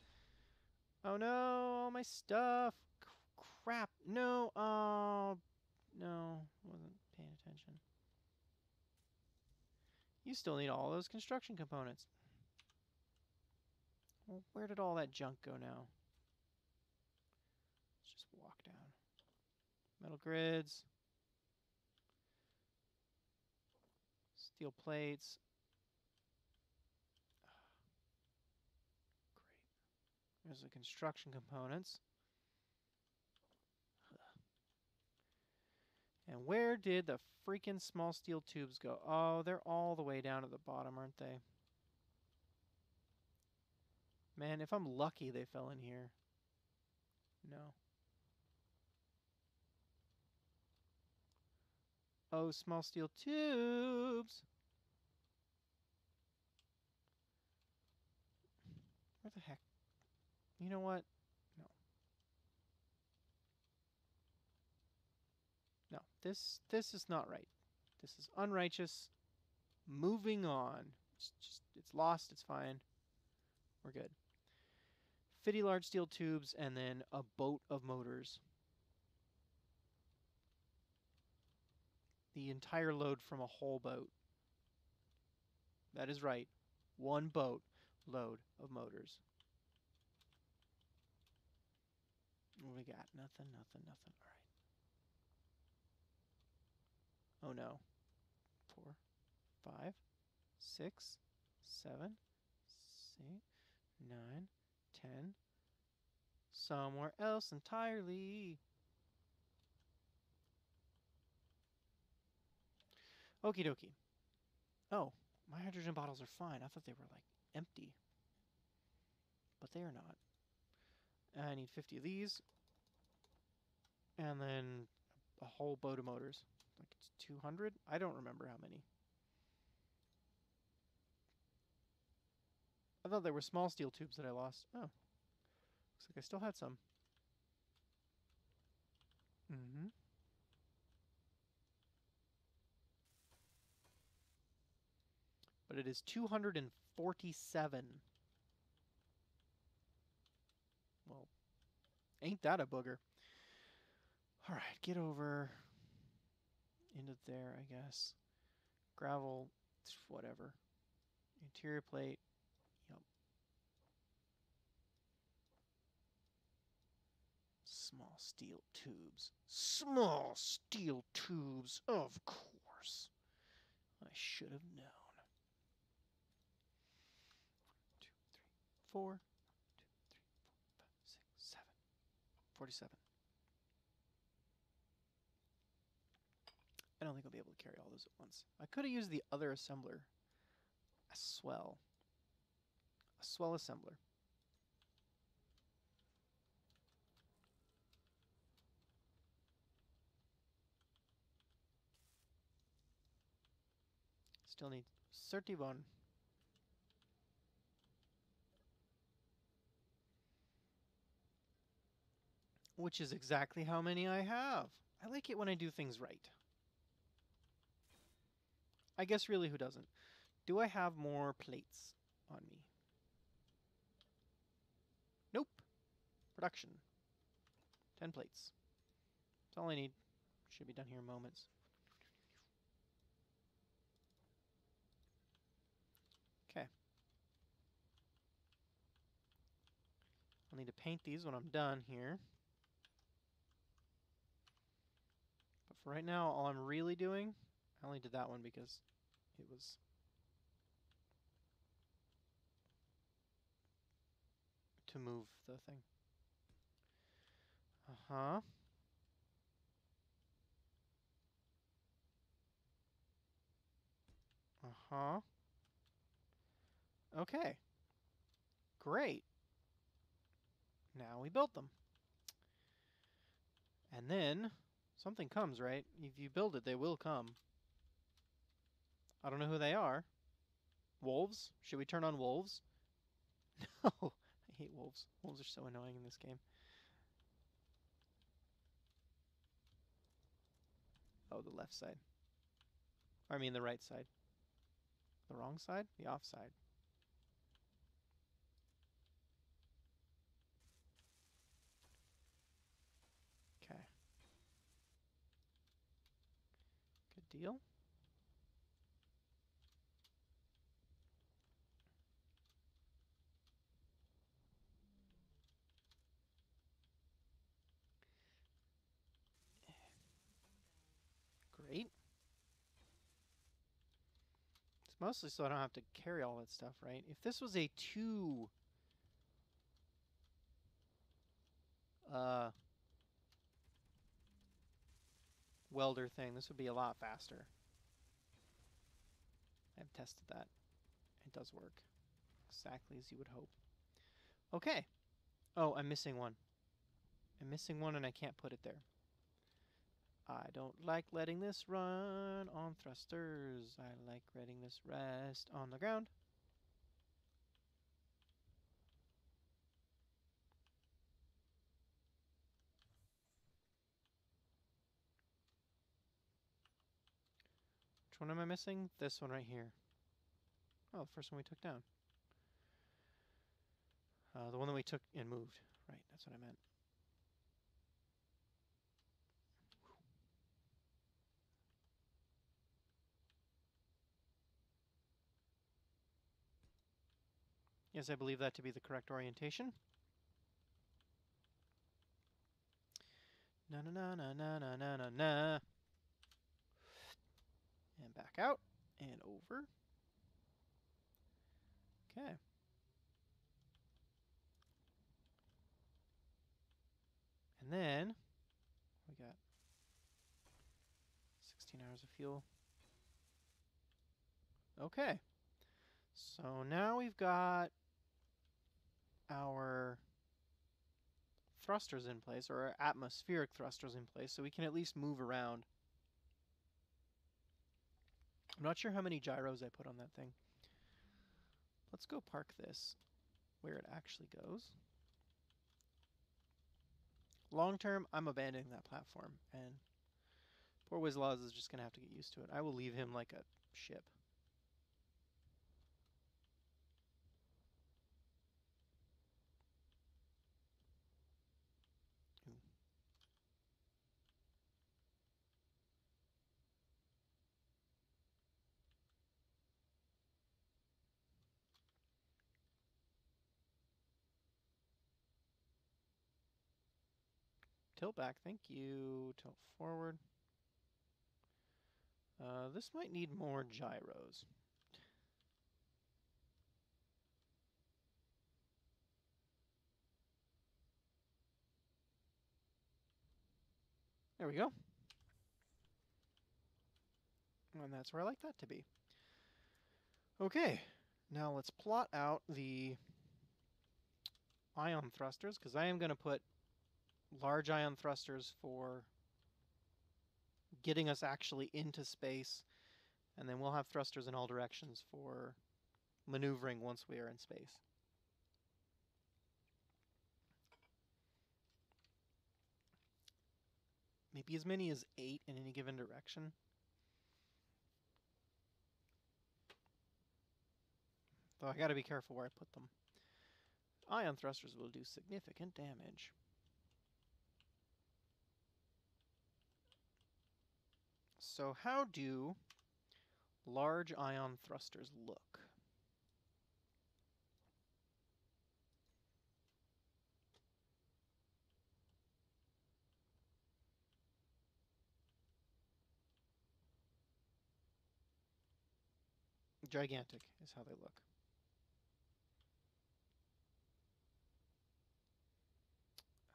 Oh no, all my stuff. Crap. No. No. Wasn't paying attention. You still need all those construction components. Well, where did all that junk go now? Let's just walk down. Metal grids. Steel plates. Great. There's the construction components. And where did the freaking small steel tubes go? Oh, they're all the way down at the bottom, aren't they? Man, if I'm lucky they fell in here. No. Oh, small steel tubes. Where the heck? You know what? No. No, this is not right. This is unrighteous. Moving on. It's lost, it's fine. We're good. 50 large steel tubes and then a boat of motors. The entire load from a whole boat. That is right. One boat load of motors. What we got? Nothing. All right. Oh no. 4, 5, 6, 7, 8, 9, 10. Somewhere else entirely. Okie dokie. Oh, my hydrogen bottles are fine. I thought they were like empty. But they are not. I need 50 of these. And then a whole boat of motors. Like it's 200? I don't remember how many. I thought they were small steel tubes that I lost. Oh. Looks like I still had some. But it is 247. Well, ain't that a booger. Alright, get over. into there, I guess. Gravel, whatever. Interior plate, yep. Small steel tubes. Small steel tubes, of course. I should have known. 2, 3, 4. 2, 3, 4, 5, 6, 7. 47. I don't think I'll be able to carry all those at once. I could have used the other assembler. A swell assembler. Still need 31. Which is exactly how many I have. I like it when I do things right. I guess really, who doesn't? Do I have more plates on me? Nope. Production. 10 plates. That's all I need. Should be done here in moments. Okay. I'll need to paint these when I'm done here. But for right now, all I'm really doing, I only did that one because it was to move the thing. Uh-huh. Uh-huh. Okay. Great. Now we built them. And then something comes, right? If you build it, they will come. I don't know who they are. Wolves? Should we turn on wolves? No. I hate wolves. Wolves are so annoying in this game. Oh, the left side. I mean the right side. The wrong side? The off side. Okay. Good deal. Great. It's mostly so I don't have to carry all that stuff, right? If this was a 2 welder thing, this would be a lot faster. I've tested that. It does work. Exactly as you would hope. Okay. Oh, I'm missing one. I'm missing one and I can't put it there. I don't like letting this run on thrusters. I like letting this rest on the ground. Which one am I missing? This one right here. Oh, the first one we took down. The one that we took and moved. Right, that's what I meant. Yes, I believe that to be the correct orientation. Na na na na na na na na na. And back out and over. Okay. And then we got 16 hours of fuel. Okay. So now we've got our thrusters in place, or our atmospheric thrusters in place, so we can at least move around. I'm not sure how many gyros I put on that thing. Let's go park this where it actually goes. Long term, I'm abandoning that platform, and poor Wizlaws is just going to have to get used to it. I will leave him like a ship. Ooh. Tilt back, thank you. Tilt forward. This might need more gyros. There we go. And that's where I like that to be. Okay, now let's plot out the ion thrusters, because I am going to put large ion thrusters for getting us actually into space, and then we'll have thrusters in all directions for maneuvering once we are in space. Maybe as many as 8 in any given direction. Though I gotta be careful where I put them. Ion thrusters will do significant damage. So how do large ion thrusters look? Gigantic is how they look.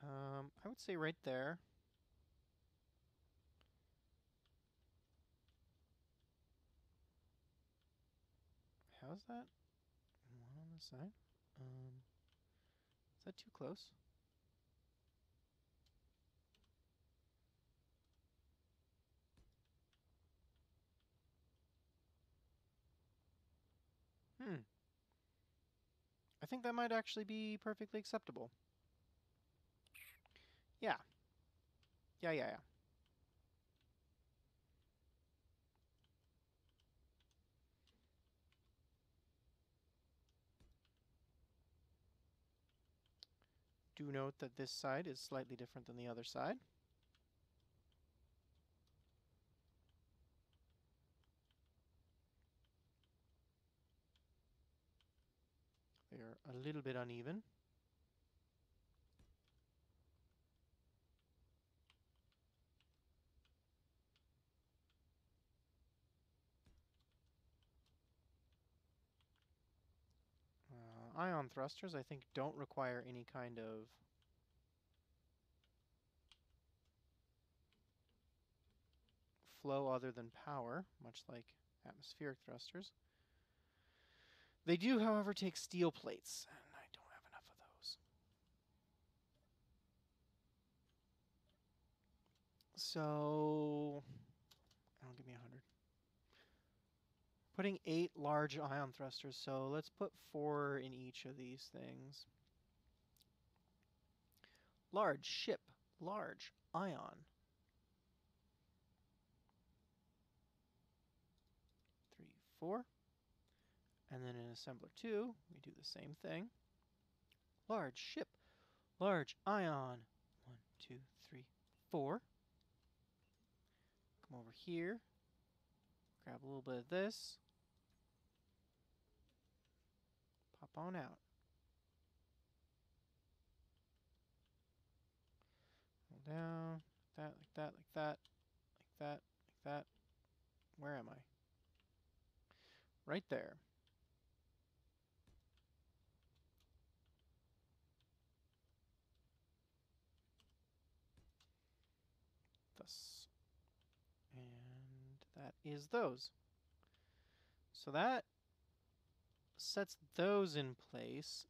I would say right there. How's that? One on the side. Is that too close? I think that might actually be perfectly acceptable. Yeah. Yeah. Do note that this side is slightly different than the other side. They are a little bit uneven. Ion thrusters, I think, don't require any kind of flow other than power, much like atmospheric thrusters. They do, however, take steel plates, and I don't have enough of those. So, don't give me 100. Putting 8 large ion thrusters, so let's put 4 in each of these things. Large ship, large ion. 3, 4. And then in assembler 2, we do the same thing. Large ship, large ion. 1, 2, 3, 4. Come over here. Grab a little bit of this. Pop on out. Hold down. Like that, like that, like that, like that. Where am I? Right there. Thus. And that is those. So that sets those in place.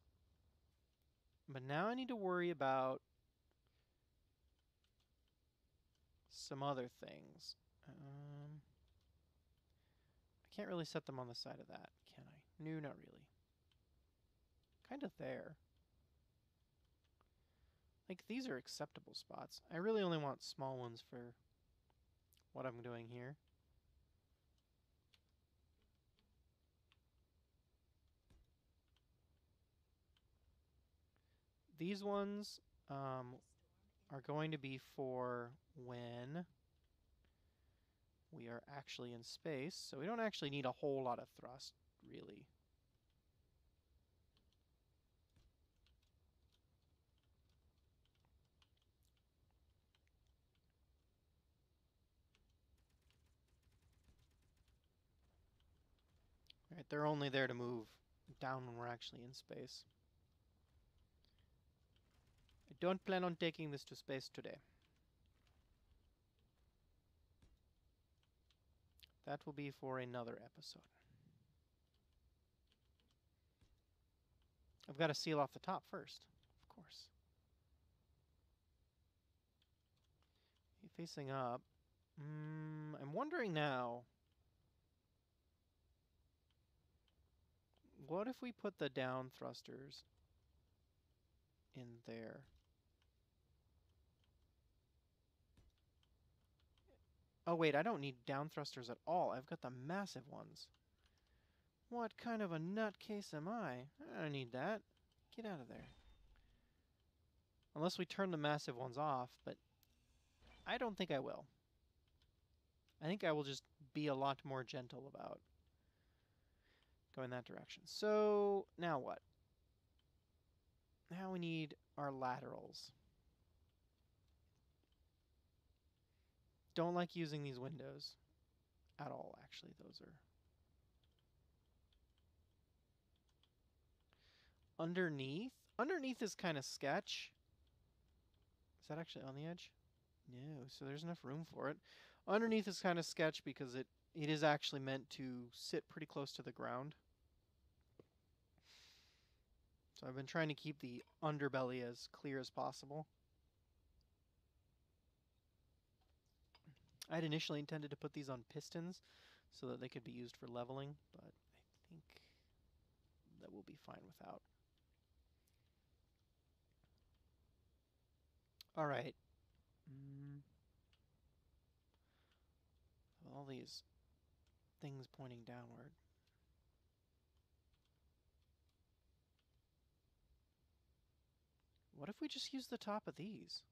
But now I need to worry about some other things. I can't really set them on the side of that, can I? No, not really. Kind of there. Like, these are acceptable spots. I really only want small ones for what I'm doing here. These ones are going to be for when we are actually in space, so we don't actually need a whole lot of thrust, really. Right, they're only there to move down when we're actually in space. I don't plan on taking this to space today. That will be for another episode. I've got to seal off the top first, of course. Facing up. I'm wondering now, what if we put the down thrusters in there? Oh wait, I don't need down thrusters at all. I've got the massive ones. What kind of a nutcase am I? I don't need that. Get out of there. Unless we turn the massive ones off, but I don't think I will. I think I will just be a lot more gentle about going that direction. So, now what? Now we need our laterals. Don't like using these windows at all, actually. Those are... Underneath? Underneath is kind of sketch. Is that actually on the edge? No, so there's enough room for it. Underneath is kind of sketch because it is actually meant to sit pretty close to the ground. So I've been trying to keep the underbelly as clear as possible. I had initially intended to put these on pistons so that they could be used for leveling, but I think that will be fine without. All right. All these things pointing downward. What if we just use the top of these?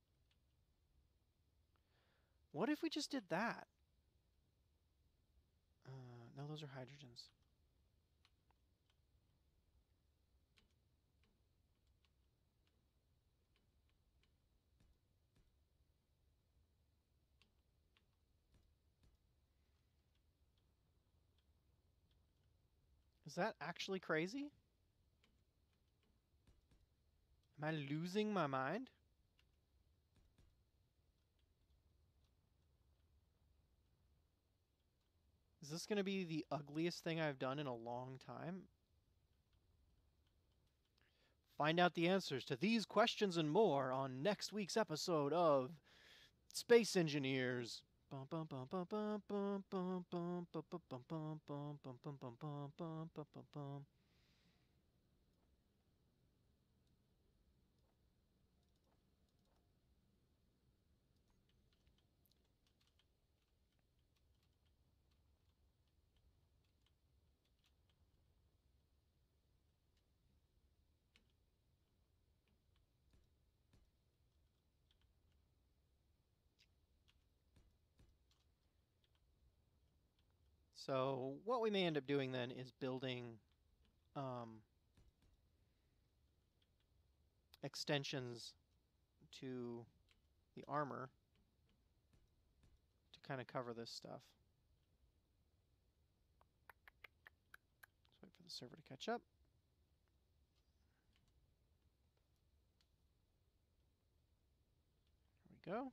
What if we just did that? No, those are hydrogens. Is that actually crazy? Am I losing my mind? Is this going to be the ugliest thing I've done in a long time? Find out the answers to these questions and more on next week's episode of Space Engineers. So what we may end up doing then is building extensions to the armor to kind of cover this stuff. Let's wait for the server to catch up. There we go.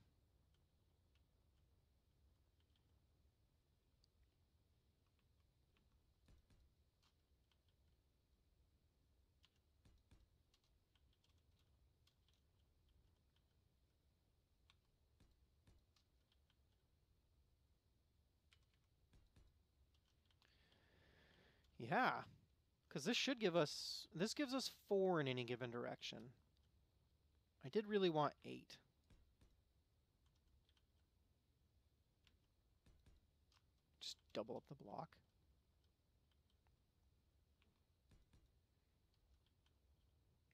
Yeah, because this gives us 4 in any given direction. I did really want 8. Just double up the block.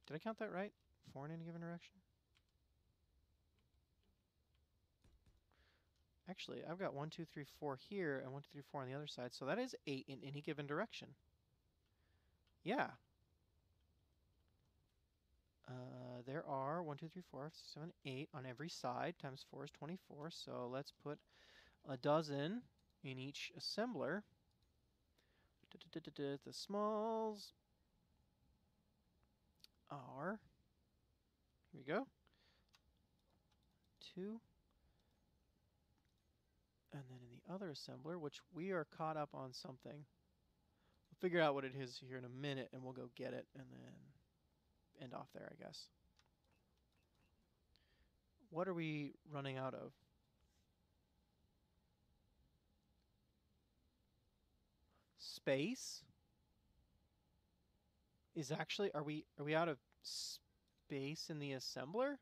Did I count that right? 4 in any given direction? Actually, I've got 1, 2, 3, 4 here, and 1, 2, 3, 4 on the other side, so that is 8 in any given direction. Yeah. There are 1, 2, 3, 4, 7, 8 on every side, times 4 is 24, so let's put a dozen in each assembler, The smalls are, here we go, 2. And then in the other assembler, which we are caught up on something. We'll figure out what it is here in a minute, and we'll go get it, and then end off there, I guess. What are we running out of? Space is actually, are we out of space in the assembler?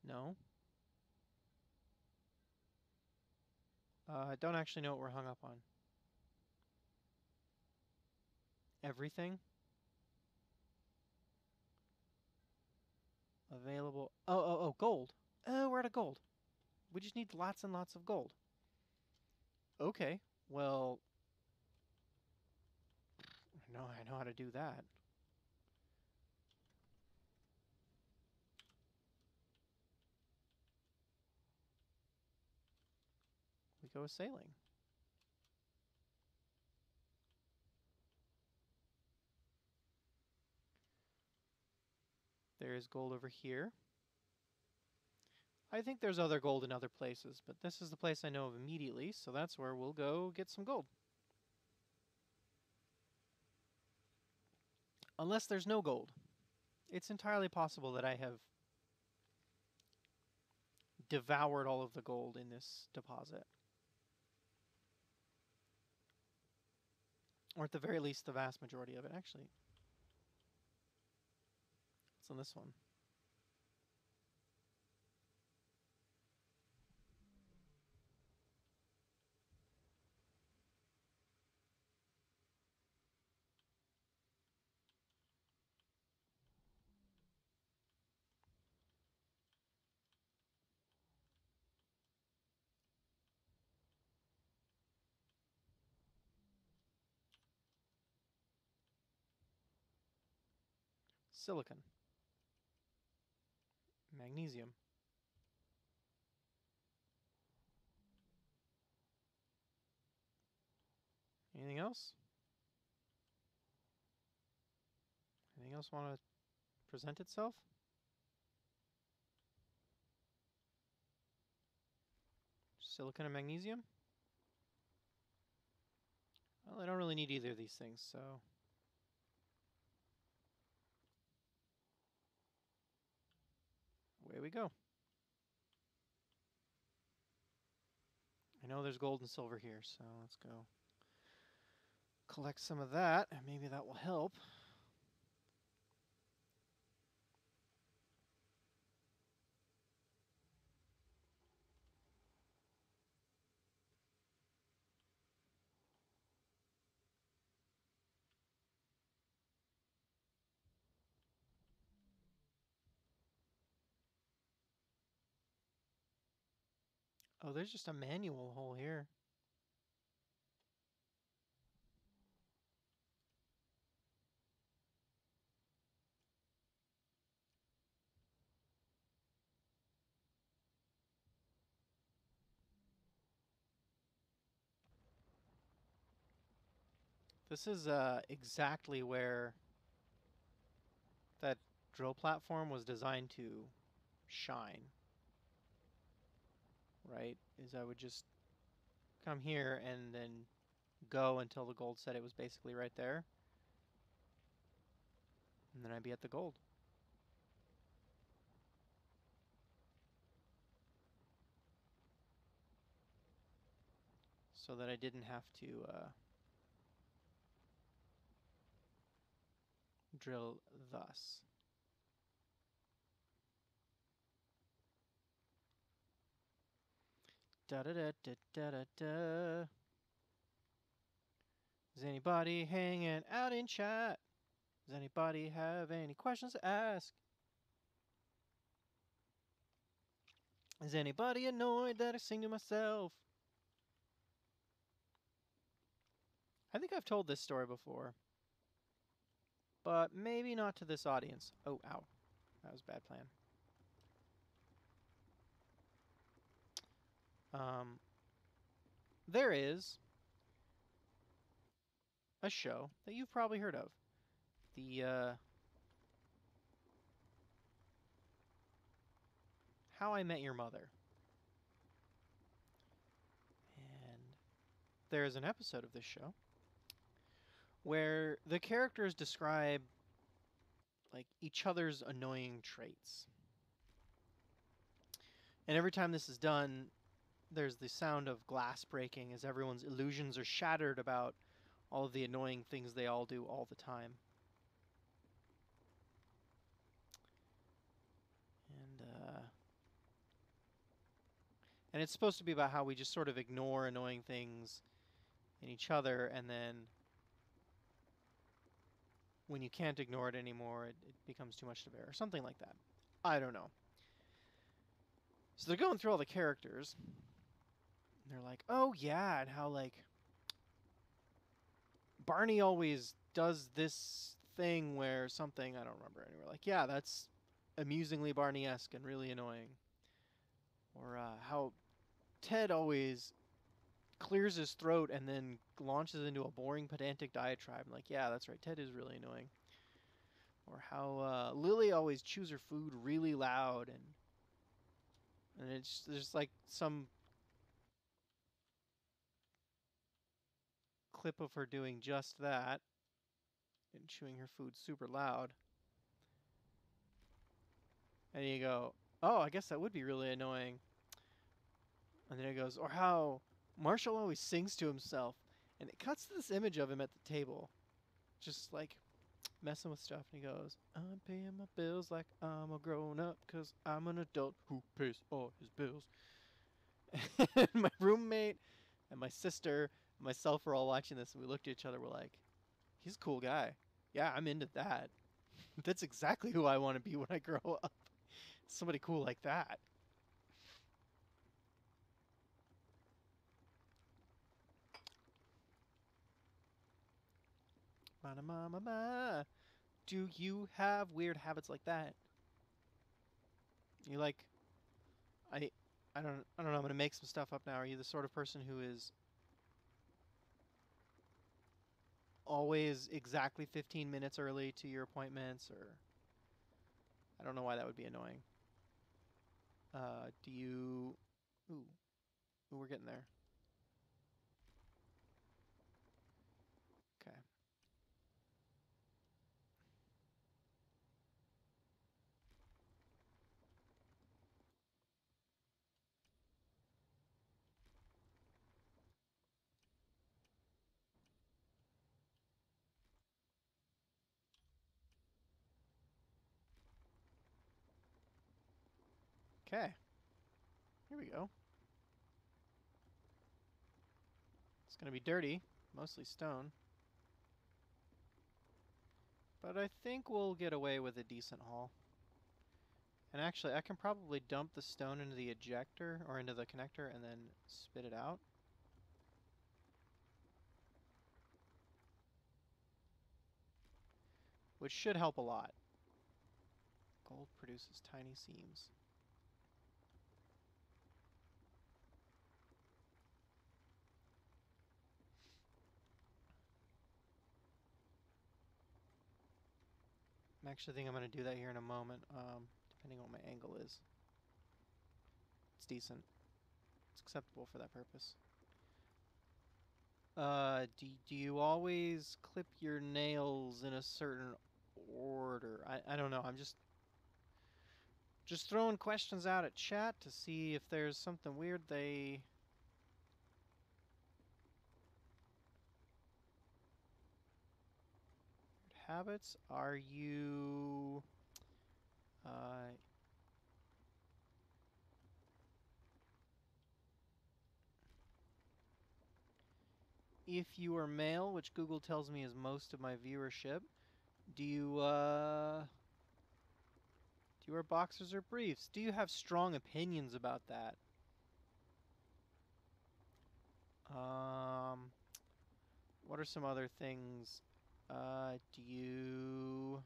No. I don't actually know what we're hung up on. Everything? Available. Oh, gold. Oh, we're out of gold. We just need lots and lots of gold. Okay, well, I know how to do that. We go sailing. There is gold over here. I think there's other gold in other places, but this is the place I know of immediately, so that's where we'll go get some gold. Unless there's no gold. It's entirely possible that I have devoured all of the gold in this deposit. Or at the very least, the vast majority of it. Actually, what's on this one? Silicon. Magnesium. Anything else? Anything else want to present itself? Silicon and magnesium? Well, I don't really need either of these things, so... away we go. I know there's gold and silver here, so let's go collect some of that, and maybe that will help. Oh, there's just a manual hole here. This is exactly where that drill platform was designed to shine. Right? Is I would just come here and then go until the gold said it was basically right there. And then I'd be at the gold. So that I didn't have to drill thus. Da da da da da da da. Is anybody hanging out in chat? Does anybody have any questions to ask? Is anybody annoyed that I sing to myself? I think I've told this story before, but maybe not to this audience. Oh, ow. That was a bad plan. Um, there is a show that you've probably heard of. The How I Met Your Mother. And there is an episode of this show where the characters describe like each other's annoying traits. And every time this is done, there's the sound of glass breaking as everyone's illusions are shattered about all of the annoying things they all do all the time. And it's supposed to be about how we just sort of ignore annoying things in each other, and then when you can't ignore it anymore, it becomes too much to bear, or something like that. I don't know. So they're going through all the characters. And they're like, oh yeah, and how like Barney always does this thing where something, I don't remember anywhere. Like, yeah, that's amusingly Barney-esque and really annoying. Or how Ted always clears his throat and then launches into a boring, pedantic diatribe. Like, yeah, that's right, Ted is really annoying. Or how Lily always chews her food really loud, and it's there's like some clip of her doing just that and chewing her food super loud. And you go, oh, I guess that would be really annoying. And then it goes, or how Marshall always sings to himself. And it cuts to this image of him at the table, just like messing with stuff. And he goes, I'm paying my bills like I'm a grown up because I'm an adult who pays all his bills. And my roommate and my sister and myself were all watching this, and we looked at each other. We're like, he's a cool guy. Yeah, I'm into that. That's exactly who I want to be when I grow up. Somebody cool like that. Ma ma ma ma. Do you have weird habits like that? You like I I don't know, I'm gonna make some stuff up now. Are you the sort of person who is always exactly 15 minutes early to your appointments, or I don't know why that would be annoying. Do you ooh, ooh, we're getting there. Okay. Okay. Here we go. It's gonna be dirty, mostly stone. But I think we'll get away with a decent haul. And actually, I can probably dump the stone into the ejector, or into the connector, and then spit it out. Which should help a lot. Gold produces tiny seams. I actually think I'm going to do that here in a moment, depending on what my angle is. It's decent. It's acceptable for that purpose. Do you always clip your nails in a certain order? I don't know. I'm just throwing questions out at chat to see if there's something weird they... Habits? Are you... if you are male, which Google tells me is most of my viewership, do you wear boxers or briefs? Do you have strong opinions about that? Um, what are some other things? Do you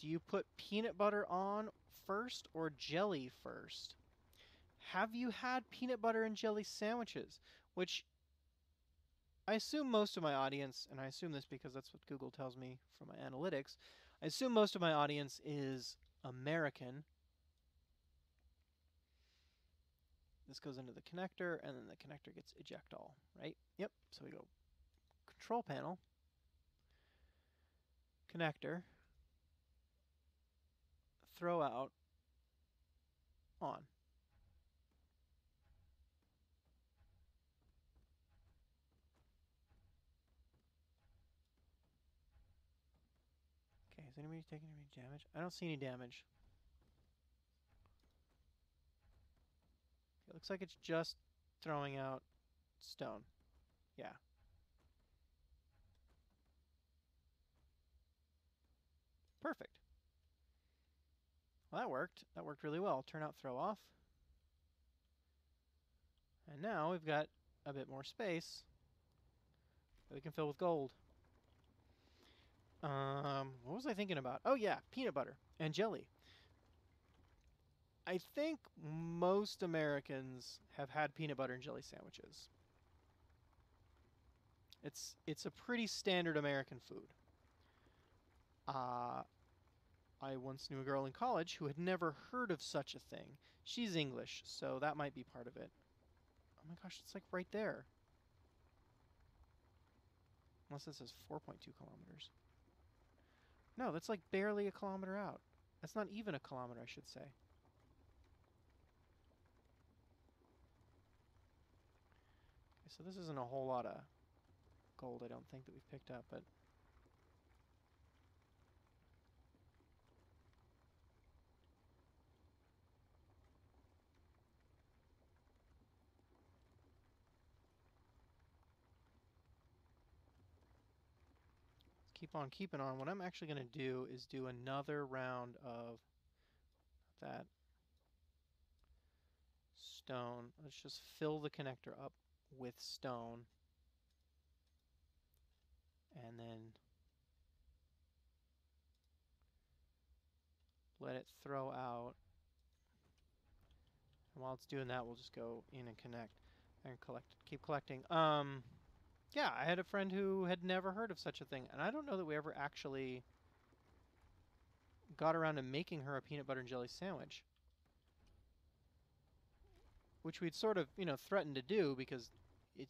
Do you put peanut butter on first or jelly first? Have you had peanut butter and jelly sandwiches? Which I assume most of my audience, and I assume this because that's what Google tells me from my analytics, I assume most of my audience is American. This goes into the connector, and then the connector gets eject all, right? Yep, so we go control panel, connector, throw out, on. Okay, is anybody taking any damage? I don't see any damage. It looks like it's just throwing out stone. Yeah. Perfect. Well, that worked. That worked really well. Turn out, throw off. And now we've got a bit more space that we can fill with gold. What was I thinking about? Oh yeah, peanut butter and jelly. I think most Americans have had peanut butter and jelly sandwiches. It's a pretty standard American food. I once knew a girl in college who had never heard of such a thing. She's English, so that might be part of it. Oh my gosh, it's like right there. Unless it says 4.2 kilometers. No, that's like barely a kilometer out. That's not even a kilometer, I should say. Okay, so this isn't a whole lot of gold, I don't think, that we've picked up, but... keep on keeping on. What I'm actually going to do is do another round of that stone. Let's just fill the connector up with stone. And then let it throw out. And while it's doing that, we'll just go in and connect and keep collecting. Yeah, I had a friend who had never heard of such a thing, and I don't know that we ever actually got around to making her a peanut butter and jelly sandwich. Which we'd sort of, threatened to do because it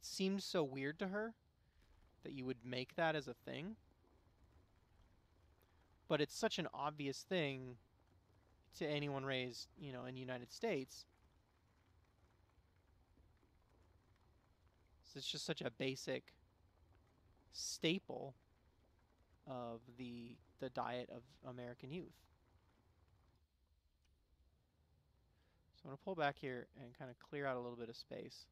seemed so weird to her that you would make that as a thing. But it's such an obvious thing to anyone raised, in the United States. So it's just such a basic staple of the diet of American youth. So I'm going to pull back here and kind of clear out a little bit of space.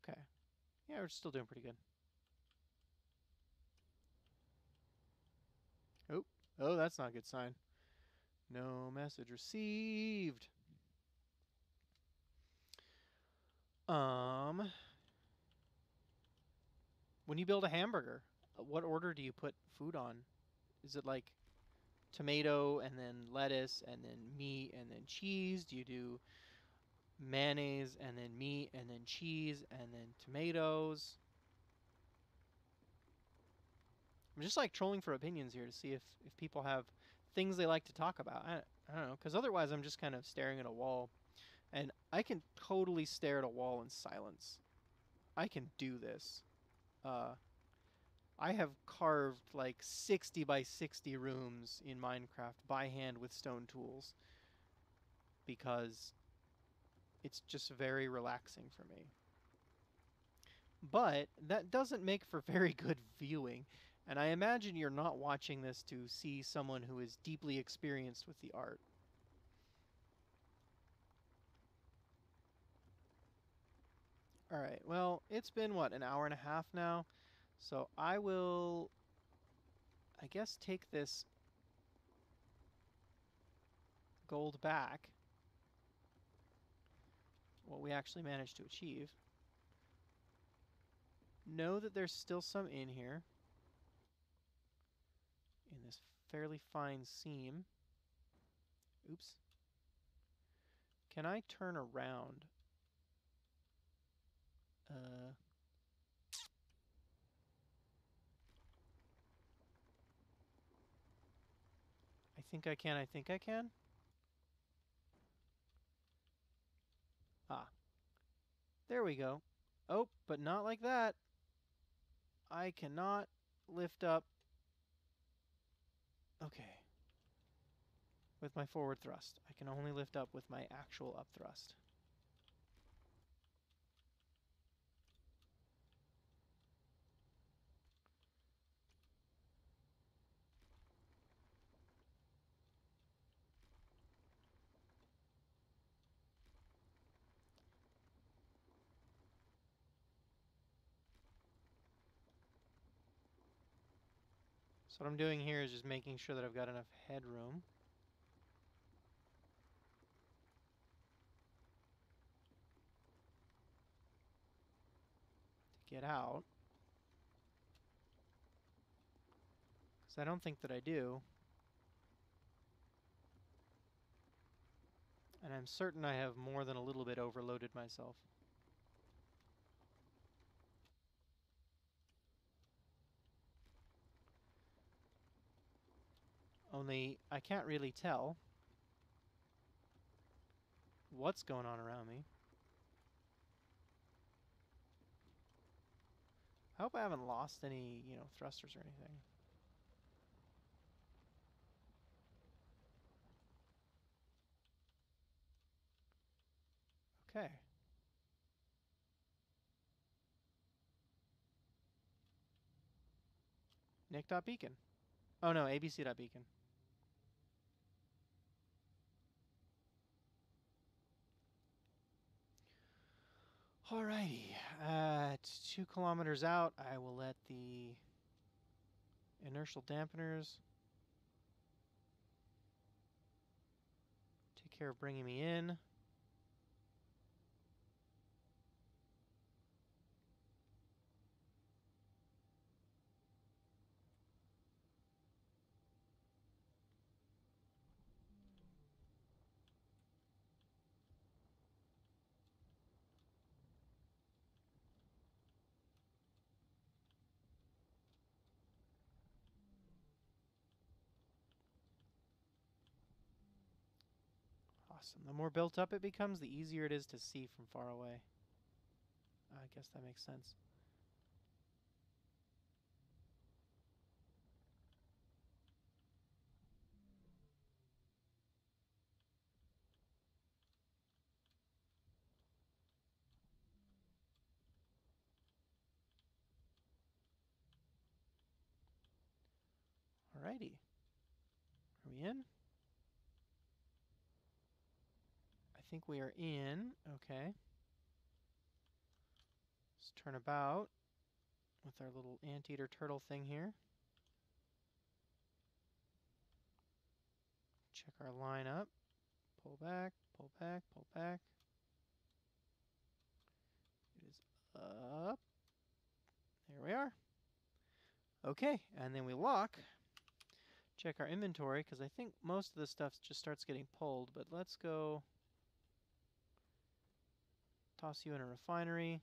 Okay. Yeah, we're still doing pretty good. Oh, that's not a good sign. No message received. When you build a hamburger, what order do you put food on? Is it like tomato and then lettuce and then meat and then cheese? Do you do mayonnaise and then meat and then cheese and then tomatoes? I'm just like trolling for opinions here to see if people have things they like to talk about. I don't know, because otherwise I'm just kind of staring at a wall. And I can totally stare at a wall in silence. I can do this. I have carved like 60 by 60 rooms in Minecraft by hand with stone tools because it's just very relaxing for me. But that doesn't make for very good viewing, and I imagine you're not watching this to see someone who is deeply experienced with the art. All right, well, it's been, what, an hour and a half now? So I will, I guess, take this gold back, what we actually managed to achieve. Know that there's still some in here, in this fairly fine seam. Oops. Can I turn around? I think I can, I think I can. Ah, there we go. Oh, but not like that. I cannot lift up. Okay. With my forward thrust. I can only lift up with my actual up thrust. So what I'm doing here is just making sure that I've got enough headroom. To get out. Because I don't think that I do. And I'm certain I have more than a little bit overloaded myself. Only I can't really tell what's going on around me. I hope I haven't lost any, thrusters or anything. Okay. Nick.beacon. Oh no, abc.beacon. Alrighty. At 2 kilometers out, I will let the inertial dampeners take care of bringing me in. Awesome. The more built up it becomes, the easier it is to see from far away. I guess that makes sense. Alrighty. Are we in? I think we are in. Okay. Let's turn about with our little anteater turtle thing here. Check our line up. Pull back, pull back, pull back. It is up. There we are. Okay, and then we lock. Check our inventory, because I think most of the stuff just starts getting pulled, but let's go toss you in a refinery.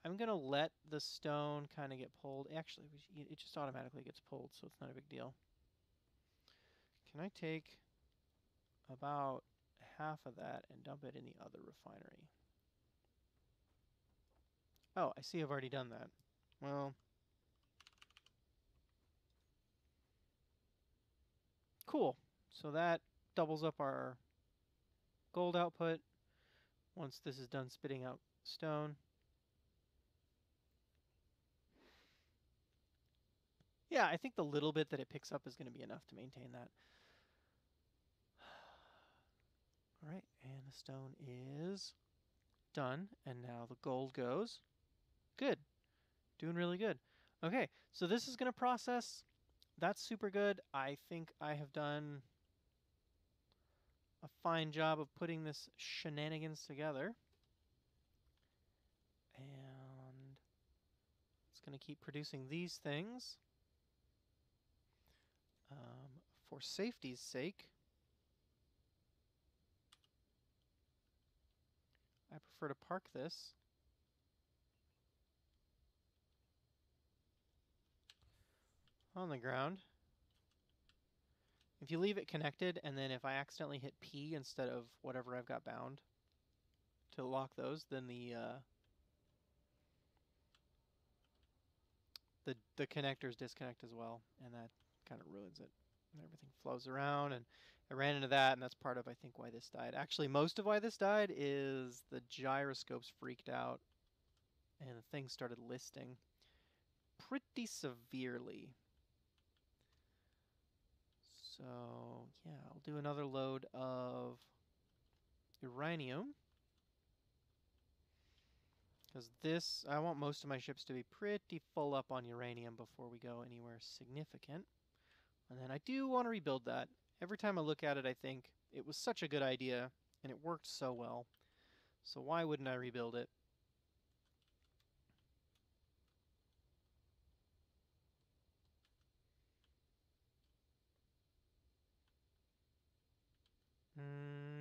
I'm going to let the stone kind of get pulled. Actually, it just automatically gets pulled, so it's not a big deal. Can I take about half of that and dump it in the other refinery? Oh, I see I've already done that. Well, cool. So that doubles up our gold output once this is done spitting out stone. Yeah, I think the little bit that it picks up is going to be enough to maintain that. All right, and the stone is done, and now the gold goes. Good. Doing really good. Okay, so this is going to process. That's super good. I think I have done a fine job of putting this shenanigans together. And it's going to keep producing these things. For safety's sake, I prefer to park this on the ground. If you leave it connected, and then if I accidentally hit P instead of whatever I've got bound to lock those, then the connectors disconnect as well, and that kind of ruins it. And everything flows around, and I ran into that, and that's part of, I think, why this died. Actually, most of why this died is the gyroscopes freaked out, and the thing started listing pretty severely. So, yeah, I'll do another load of uranium. Because this, I want most of my ships to be pretty full up on uranium before we go anywhere significant. And then I do want to rebuild that. Every time I look at it, I think it was such a good idea, and it worked so well. So why wouldn't I rebuild it?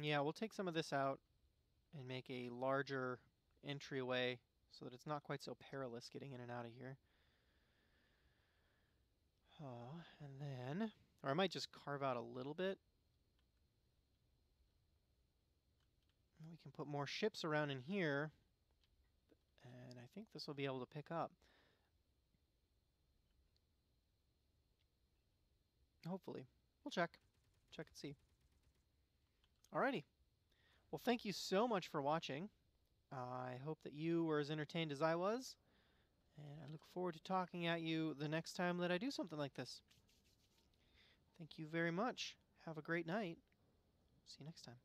Yeah, we'll take some of this out and make a larger entryway so that it's not quite so perilous getting in and out of here. And then, or I might just carve out a little bit. We can put more ships around in here, and I think this will be able to pick up. Hopefully. We'll check and see. Alrighty. Well, thank you so much for watching. I hope that you were as entertained as I was, and I look forward to talking at you the next time that I do something like this. Thank you very much. Have a great night. See you next time.